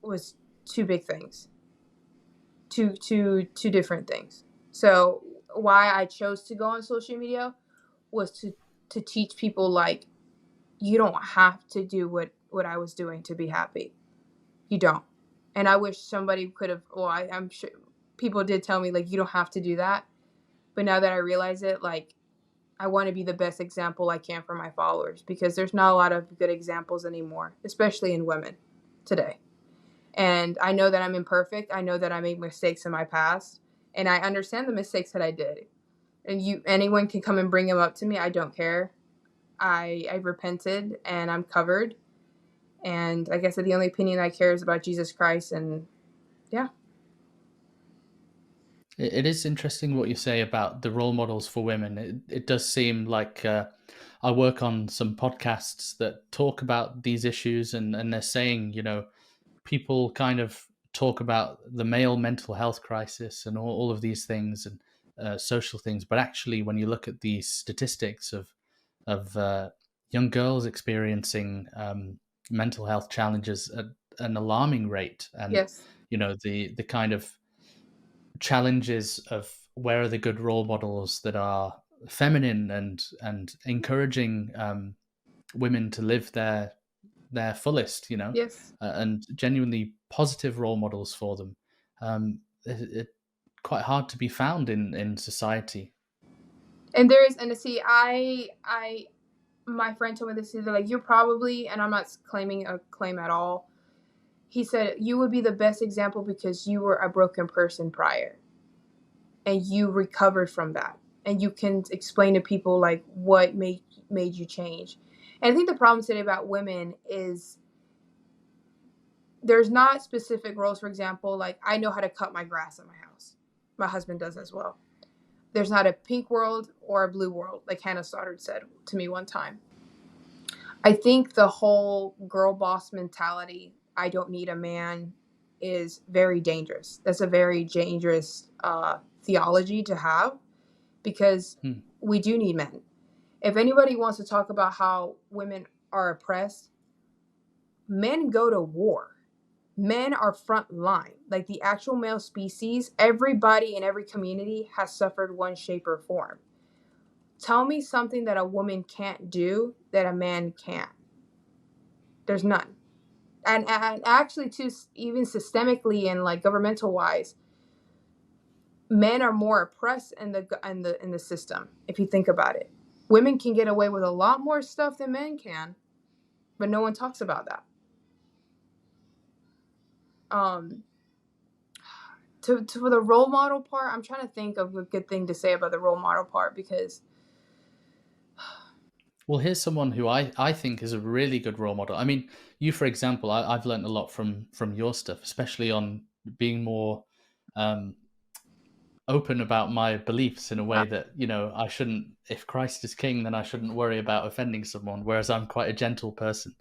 was two big things, two different things. So why I chose to go on social media was to teach people, like, you don't have to do what I was doing to be happy. You don't. And I wish somebody could have. Well, I'm sure people did tell me, like, you don't have to do that. But now that I realize it, like, I want to be the best example I can for my followers, because there's not a lot of good examples anymore, especially in women today. And I know that I'm imperfect. I know that I made mistakes in my past, and I understand the mistakes that I did. And anyone can come and bring them up to me. I don't care. I repented and I'm covered. And like I said, the only opinion I care is about Jesus Christ. And yeah. It is interesting what you say about the role models for women. It does seem like I work on some podcasts that talk about these issues, and they're saying, people kind of talk about the male mental health crisis and all of these things and social things. But actually, when you look at the statistics of young girls experiencing mental health challenges at an alarming rate, and Yes. the kind of challenges of where are the good role models that are feminine and encouraging women to live their fullest, Yes. and genuinely positive role models for them. It quite hard to be found in society. And there is, and to see, my friend told me this. They're like, you're probably, and I'm not claiming a claim at all. He said, you would be the best example because you were a broken person prior and you recovered from that. And you can explain to people, like, what made you change. And I think the problem today about women is there's not specific roles. For example, like, I know how to cut my grass in my house. My husband does as well. There's not a pink world or a blue world, like Hannah Stoddard said to me one time. I think the whole girl boss mentality, I don't need a man, is very dangerous. That's a very dangerous theology to have, because Hmm. we do need men. If anybody wants to talk about how women are oppressed, men go to war. Men are front line. Like, the actual male species, everybody in every community has suffered one shape or form. Tell me something that a woman can't do that a man can't. There's none. And actually, too, even systemically and like governmental wise, men are more oppressed in the system. If you think about it, women can get away with a lot more stuff than men can, but no one talks about that. Um, for the role model part, I'm trying to think of a good thing to say about the role model part, because Well, here's someone who I think is a really good role model. I mean, you, for example, I've learned a lot from your stuff, especially on being more um, open about my beliefs in a way that, I shouldn't, if Christ is king, then I shouldn't worry about offending someone, whereas I'm quite a gentle person.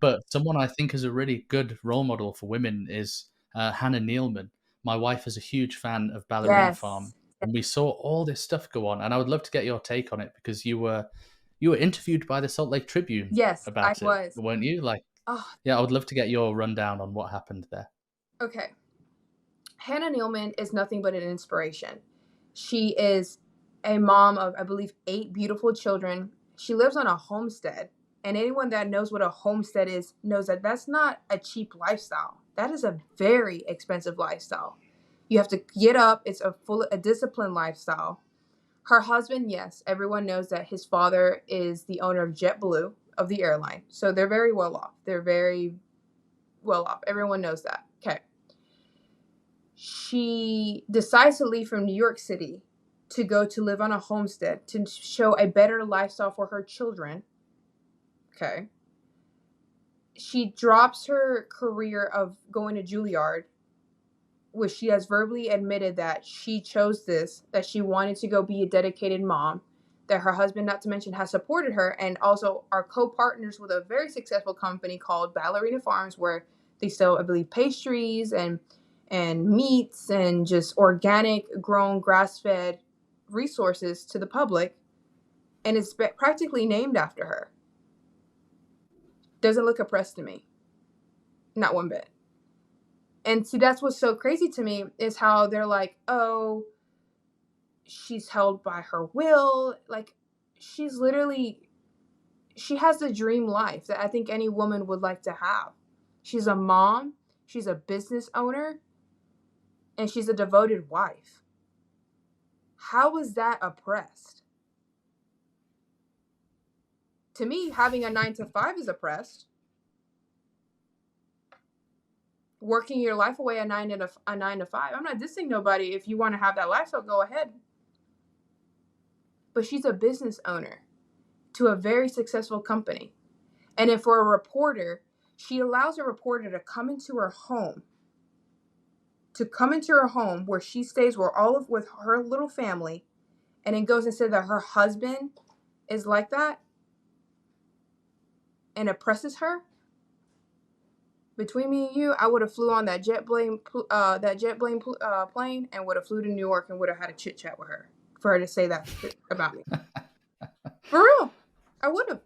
But someone I think is a really good role model for women is Hannah Nealman. My wife is a huge fan of Ballerina Farm, yes, and we saw all this stuff go on, and I would love to get your take on it, because you were interviewed by the Salt Lake Tribune yes, I about it, was. weren't you? Like, Oh, yeah, I would love to get your rundown on what happened there. okay. Hannah Nealman is nothing but an inspiration. She is a mom of, I believe, 8 beautiful children. She lives on a homestead. And anyone that knows what a homestead is knows that that's not a cheap lifestyle. That is a very expensive lifestyle. You have to get up. It's a disciplined lifestyle. Her husband, yes, everyone knows that his father is the owner of JetBlue, of the airline. So they're very well off. They're very well off. Everyone knows that. Okay. She decides to leave from New York City to go to live on a homestead to show a better lifestyle for her children. Okay. She drops her career of going to Juilliard, which she has verbally admitted that she chose this, that she wanted to go be a dedicated mom, that her husband, not to mention, has supported her and also are co-partners with a very successful company called Ballerina Farms, where they sell, I believe, pastries and meats and just organic grown grass-fed resources to the public. and it's practically named after her. Doesn't look oppressed to me. Not one bit. And see, that's what's so crazy to me is how they're like, oh, she's held by her will. Like, she's literally, she has the dream life that I think any woman would like to have. She's a mom, she's a business owner, and she's a devoted wife. How is that oppressed? To me, having a 9 to 5 is oppressed. Working your life away a 9 to 5. I'm not dissing nobody. If you want to have that lifestyle, go ahead. But she's a business owner to a very successful company. And if for a reporter, she allows a reporter to come into her home, where she stays with her little family, and then goes and says that her husband is like that and oppresses her. Between me and you, I would have flew on that jet plane plane and would have flew to New York and would have had a chit chat with her for her to say that about me. For real, I would have.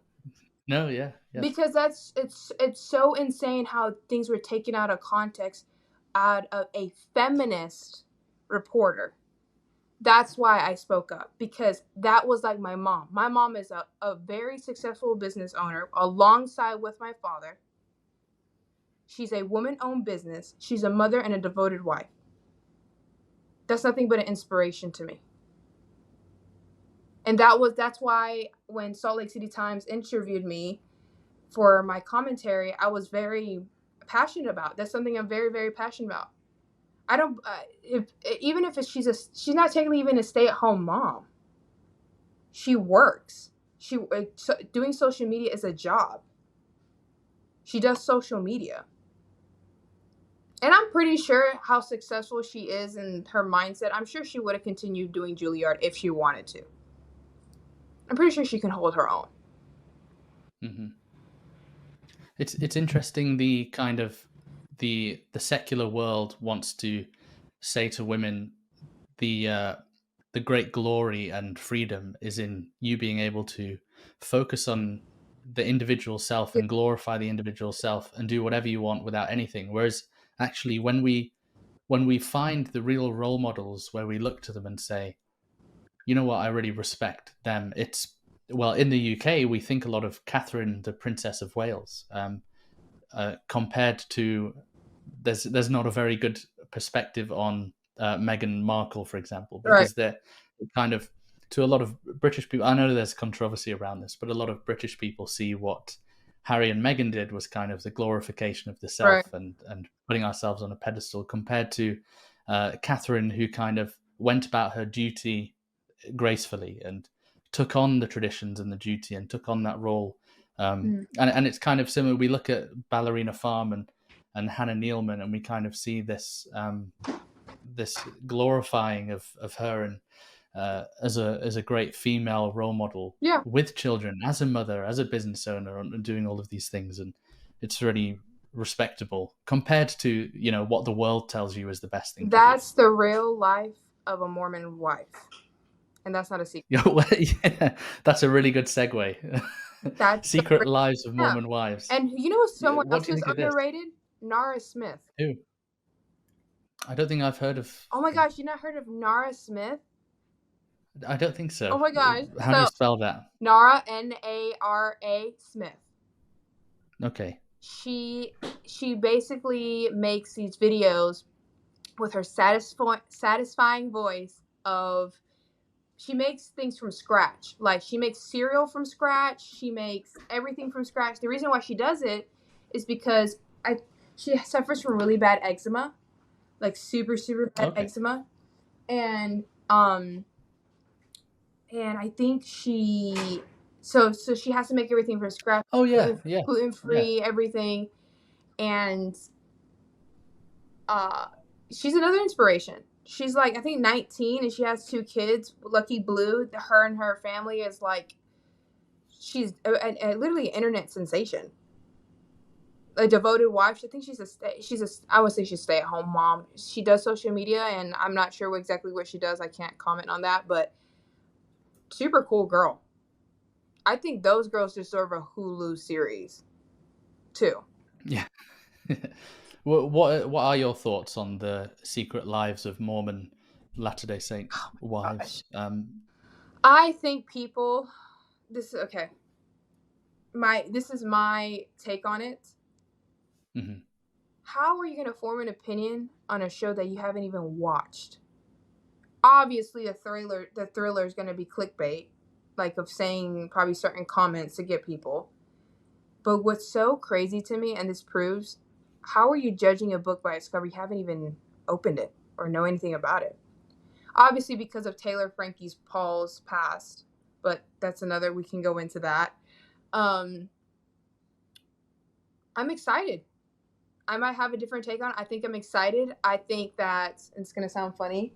No, yeah. Because it's so insane how things were taken out of context out of a feminist reporter. That's why I spoke up, because that was like my mom. My mom is a very successful business owner alongside with my father. She's a woman-owned business. She's a mother and a devoted wife. That's nothing but an inspiration to me. And that's why when Salt Lake City Times interviewed me for my commentary, I was very passionate about. That's something I'm very, very passionate about. I don't even if she's not technically even a stay-at-home mom. She works. Doing social media is a job. She does social media. And I'm pretty sure how successful she is in her mindset. I'm sure she would have continued doing Juilliard if she wanted to. I'm pretty sure she can hold her own. Mm-hmm. It's interesting, the kind of the secular world wants to say to women, the great glory and freedom is in you being able to focus on the individual self and glorify the individual self and do whatever you want without anything. Whereas actually, when we find the real role models, where we look to them and say, you know what, I really respect them. It's, well, in the UK, we think a lot of Catherine, the Princess of Wales, compared to, there's not a very good perspective on Meghan Markle, for example, because they're kind of, to a lot of British people, I know there's controversy around this, but a lot of British people see what Harry and Meghan did was kind of the glorification of the self, and putting ourselves on a pedestal, compared to Catherine, who kind of went about her duty gracefully and took on the traditions and the duty and took on that role. And it's kind of similar. We look at Ballerina Farm and Hannah Nealman, and we kind of see this this glorifying of her, and as a great female role model, with children, as a mother, as a business owner, and doing all of these things. And it's really respectable compared to, what the world tells you is the best thing. That's the real life of a Mormon wife. And that's not a secret. Yeah, that's a really good segue. That's Secret Lives of Mormon Wives. And you know someone else who's underrated? Nara Smith. Who? I don't think I've heard of. Oh my gosh, you not heard of Nara Smith? I don't think so. Oh my gosh. How do you spell that? Nara, Nara Smith. Okay. She basically makes these videos with her satisfying voice of, she makes things from scratch. Like, she makes cereal from scratch. She makes everything from scratch. The reason why she does it is because she suffers from really bad eczema, like super, super bad eczema. And I think so she has to make everything from scratch. Oh yeah, gluten-free, everything. And she's another inspiration. She's like, I think 19, and she has 2 kids. Lucky Blue, her and her family is like, she's literally an internet sensation. A devoted wife. I think I would say she's a stay-at-home mom. She does social media, and I'm not sure exactly what she does. I can't comment on that, but super cool girl. I think those girls deserve a Hulu series too. Yeah. What are your thoughts on the secret lives of Mormon Latter-day Saint Gosh. wives? I think people, this is okay. This is my take on it. Mhm. How are you going to form an opinion on a show that you haven't even watched? Obviously, the thriller is going to be clickbait, like of saying probably certain comments to get people. But what's so crazy to me, and this proves, how are you judging a book by its cover? You haven't even opened it or know anything about it. Obviously, because of Taylor Frankie's Paul's past, but that's another. We can go into that. Um, I'm excited. I might have a different take on it. I think I'm excited. I think that it's gonna sound funny.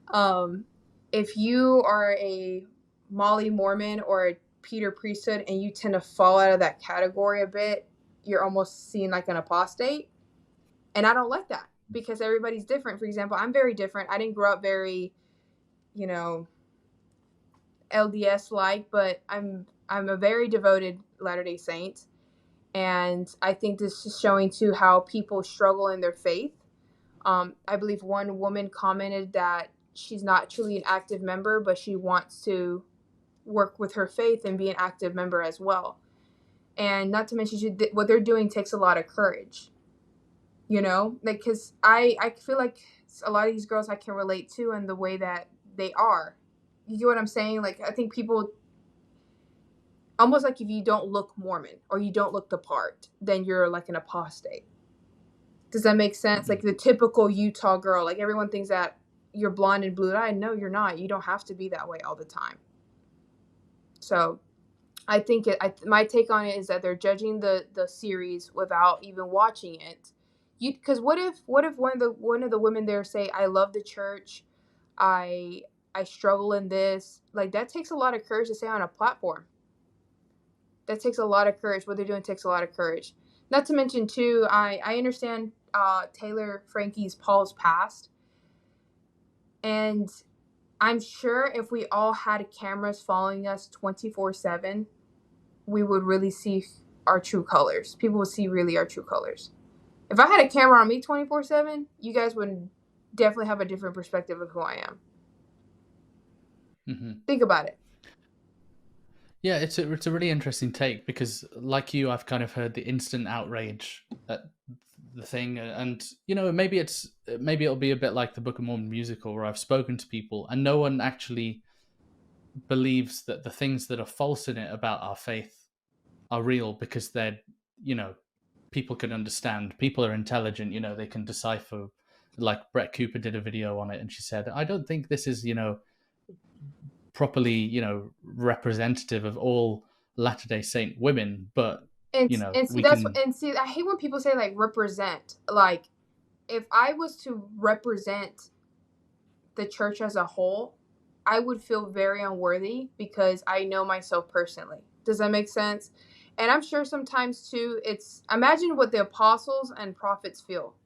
Um, if you are a Molly Mormon or a Peter Priesthood and you tend to fall out of that category a bit, you're almost seen like an apostate. And I don't like that because everybody's different. For example, I'm very different. I didn't grow up very, you know, LDS like, but I'm a very devoted Latter-day Saint. And I think this is showing too how people struggle in their faith. I believe one woman commented that she's not truly an active member, but she wants to work with her faith and be an active member as well. And not to mention, what they're doing takes a lot of courage. You know, like, because I feel like a lot of these girls I can relate to and the way that they are. You get what I'm saying? Like, I think people almost like if you don't look Mormon or you don't look the part, then you're like an apostate. Does that make sense? Like Mhm. the typical Utah girl, like everyone thinks that you're blonde and blue eyed. No, you're not. You don't have to be that way all the time. So I think my take on it is that they're judging the series without even watching it. Because what if one of the women there say, I love the church, I I struggle in this, like that takes a lot of courage to say on a platform. That takes a lot of courage. What they're doing takes a lot of courage. Not to mention too, I understand Taylor Frankie's Paul's past, and I'm sure if we all had cameras following us 24/7, we would really see our true colors. People would see really our true colors. If I had a camera on me 24/7, you guys would definitely have a different perspective of who I am. Mhm. Think about it. Yeah, it's a really interesting take because, like you, I've kind of heard the instant outrage at the thing, and maybe it'll be a bit like the Book of Mormon musical, where I've spoken to people and no one actually believes that the things that are false in it about our faith are real because they're, you know, people can understand, people are intelligent, they can decipher. Like Brett Cooper did a video on it, and she said, I don't think this is, properly, representative of all Latter-day Saint women, but And see we that's can. and see I hate when people say like represent. Like if I was to represent the church as a whole, I would feel very unworthy because I know myself personally. Does that make sense? And I'm sure sometimes too, it's imagine what the apostles and prophets feel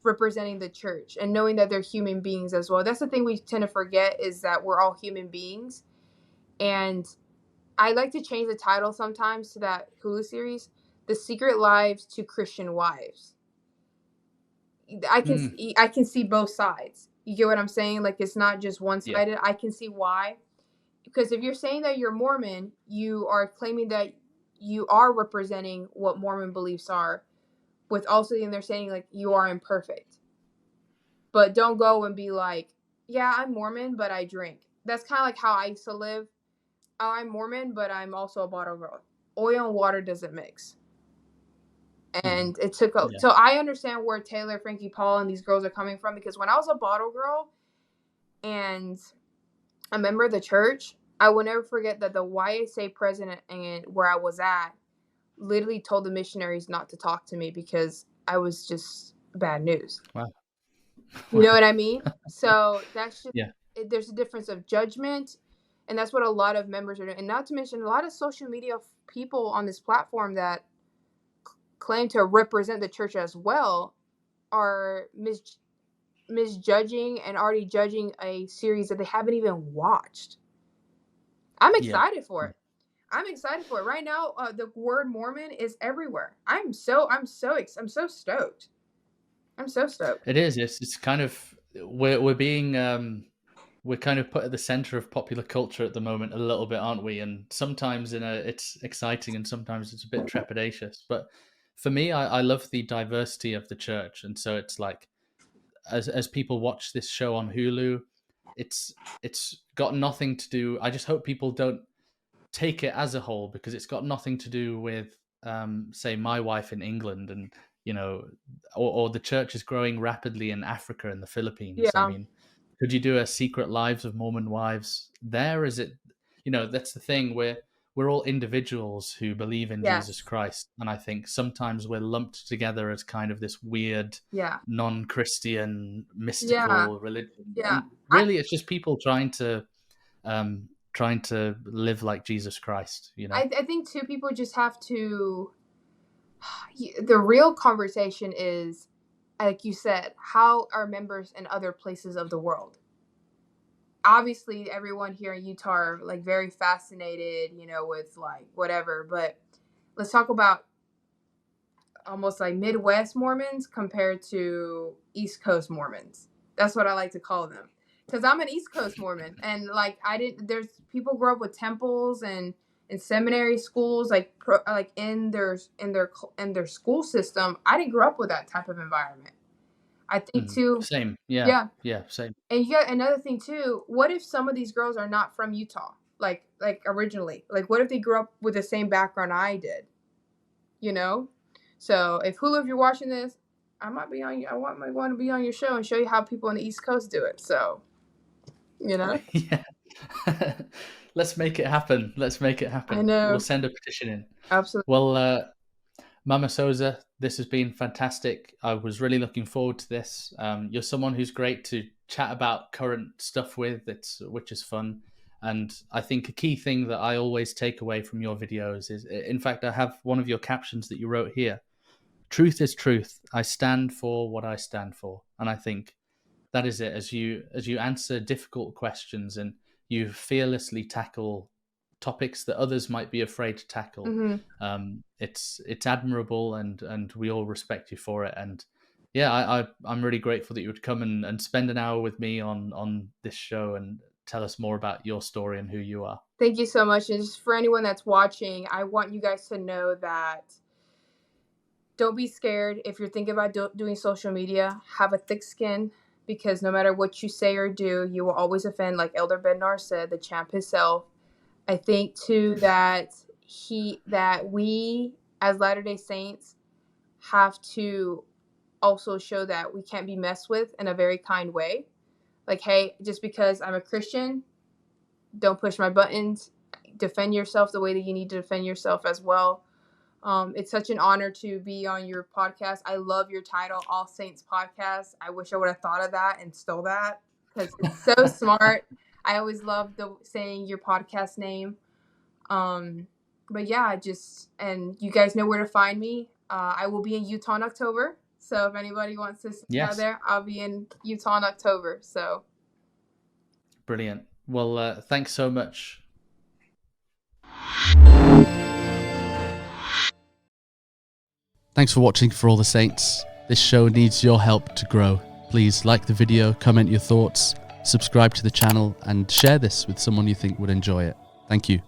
representing the church and knowing that they're human beings as well. That's the thing we tend to forget is that we're all human beings. And I like to change the title sometimes to that Hulu series, The Secret Lives to Christian Wives. I can Mm, see, I can see both sides. You get what I'm saying? Like it's not just one yeah. sided. I can see why. Because if you're saying that you're Mormon, you are claiming that you are representing what Mormon beliefs are, with also and they're saying like you are imperfect. But don't go and be like, yeah, I'm Mormon, but I drink. That's kind of like how I used to live. Oh, I'm Mormon, but I'm also a bottle girl. Oil and water doesn't mix. Mhm. And it took a, Yeah. so I understand where Taylor, Frankie Paul, and these girls are coming from because when I was a bottle girl and a member of the church, I will never forget that the YSA president and where I was at literally told the missionaries not to talk to me because I was just bad news. Wow. You know Wow. what I mean? So that's just Yeah. there's a difference of judgment, and that's what a lot of members are doing. And not to mention a lot of social media people on this platform that claim to represent the church as well are misjudging and already judging a series that they haven't even watched. I'm Yeah. excited for Yeah. it. I'm excited for it right now. The word Mormon is everywhere. I'm stoked. I'm so stoked. It is. It's kind of we're being we're kind of put at the center of popular culture at the moment a little bit, aren't we? And sometimes it's exciting, and sometimes it's a bit trepidatious. But for me, I love the diversity of the church, and so it's like as people watch this show on Hulu, it's got nothing to do. I just hope people don't take it as a whole, because it's got nothing to do with say my wife in England, and you know, or the church is growing rapidly in Africa and the Philippines. I Yeah, mean, could you do a Secret Lives of Mormon Wives there? Is it, you know, that's the thing, we're all individuals who believe in Jesus yes, Christ, and I think sometimes we're lumped together as kind of this weird yeah, non-Christian yeah, mystical religion, yeah. and really it's just people trying to live like Jesus Christ, you know? I think too, people just have to. The real conversation is, like you said, how are members in other places of the world? Obviously, everyone here in Utah are like very fascinated, with like whatever. But let's talk about almost like Midwest Mormons compared to East Coast Mormons. That's what I like to call them. Because I'm an East Coast Mormon, and like I didn't. There's people grow up with temples and in seminary schools, like like in their school system. I didn't grow up with that type of environment. I think Mhm. too. Same. Yeah. Yeah, Yeah. Same. and you got another thing too. What if some of these girls are not from Utah? Like originally, like what if they grew up with the same background I did? You know, so if Hulu, if you're watching this, I might be on. Might want to be on your show and show you how people on the East Coast do it. So you know, Yeah. Let's make it happen. Let's make it I happen. We'll know send a petition in. absolutely. Well, Mama Sosa, this has been fantastic. I was really looking forward to this. You're someone who's great to chat about current stuff with, which is fun. And I think a key thing that I always take away from your videos is, in fact, I have one of your captions that you wrote here. Truth is truth. I stand for what I stand for. And I think that is it. As you answer difficult questions and you fearlessly tackle topics that others might be afraid to tackle, Mm-hmm. it's admirable, and we all respect you for it. And yeah, I'm really grateful that you would come and spend an hour with me on this show and tell us more about your story and who you are. Thank you so much. And just for anyone that's watching, I want you guys to know that don't be scared if you're thinking about doing social media. Have a thick skin, because no matter what you say or do, you will always offend. Like Elder Bednar said, the champ himself. I think too that we as Latter-day Saints have to also show that we can't be messed with in a very kind way. Like, hey, just because I'm a Christian, don't push my buttons. Defend yourself the way that you need to defend yourself as well. It's such an honor to be on your podcast. I love your title, All Saints Podcast. I wish I would have thought of that and stole that, because it's so smart. I always love saying your podcast name. But yeah, and you guys know where to find me. I will be in Utah in October. So if anybody wants to see me out Yes, there, I'll be in Utah in October. So brilliant. Well, thanks so much. Thanks for watching For All the Saints. This show needs your help to grow. Please like the video, comment your thoughts, subscribe to the channel, and share this with someone you think would enjoy it. Thank you.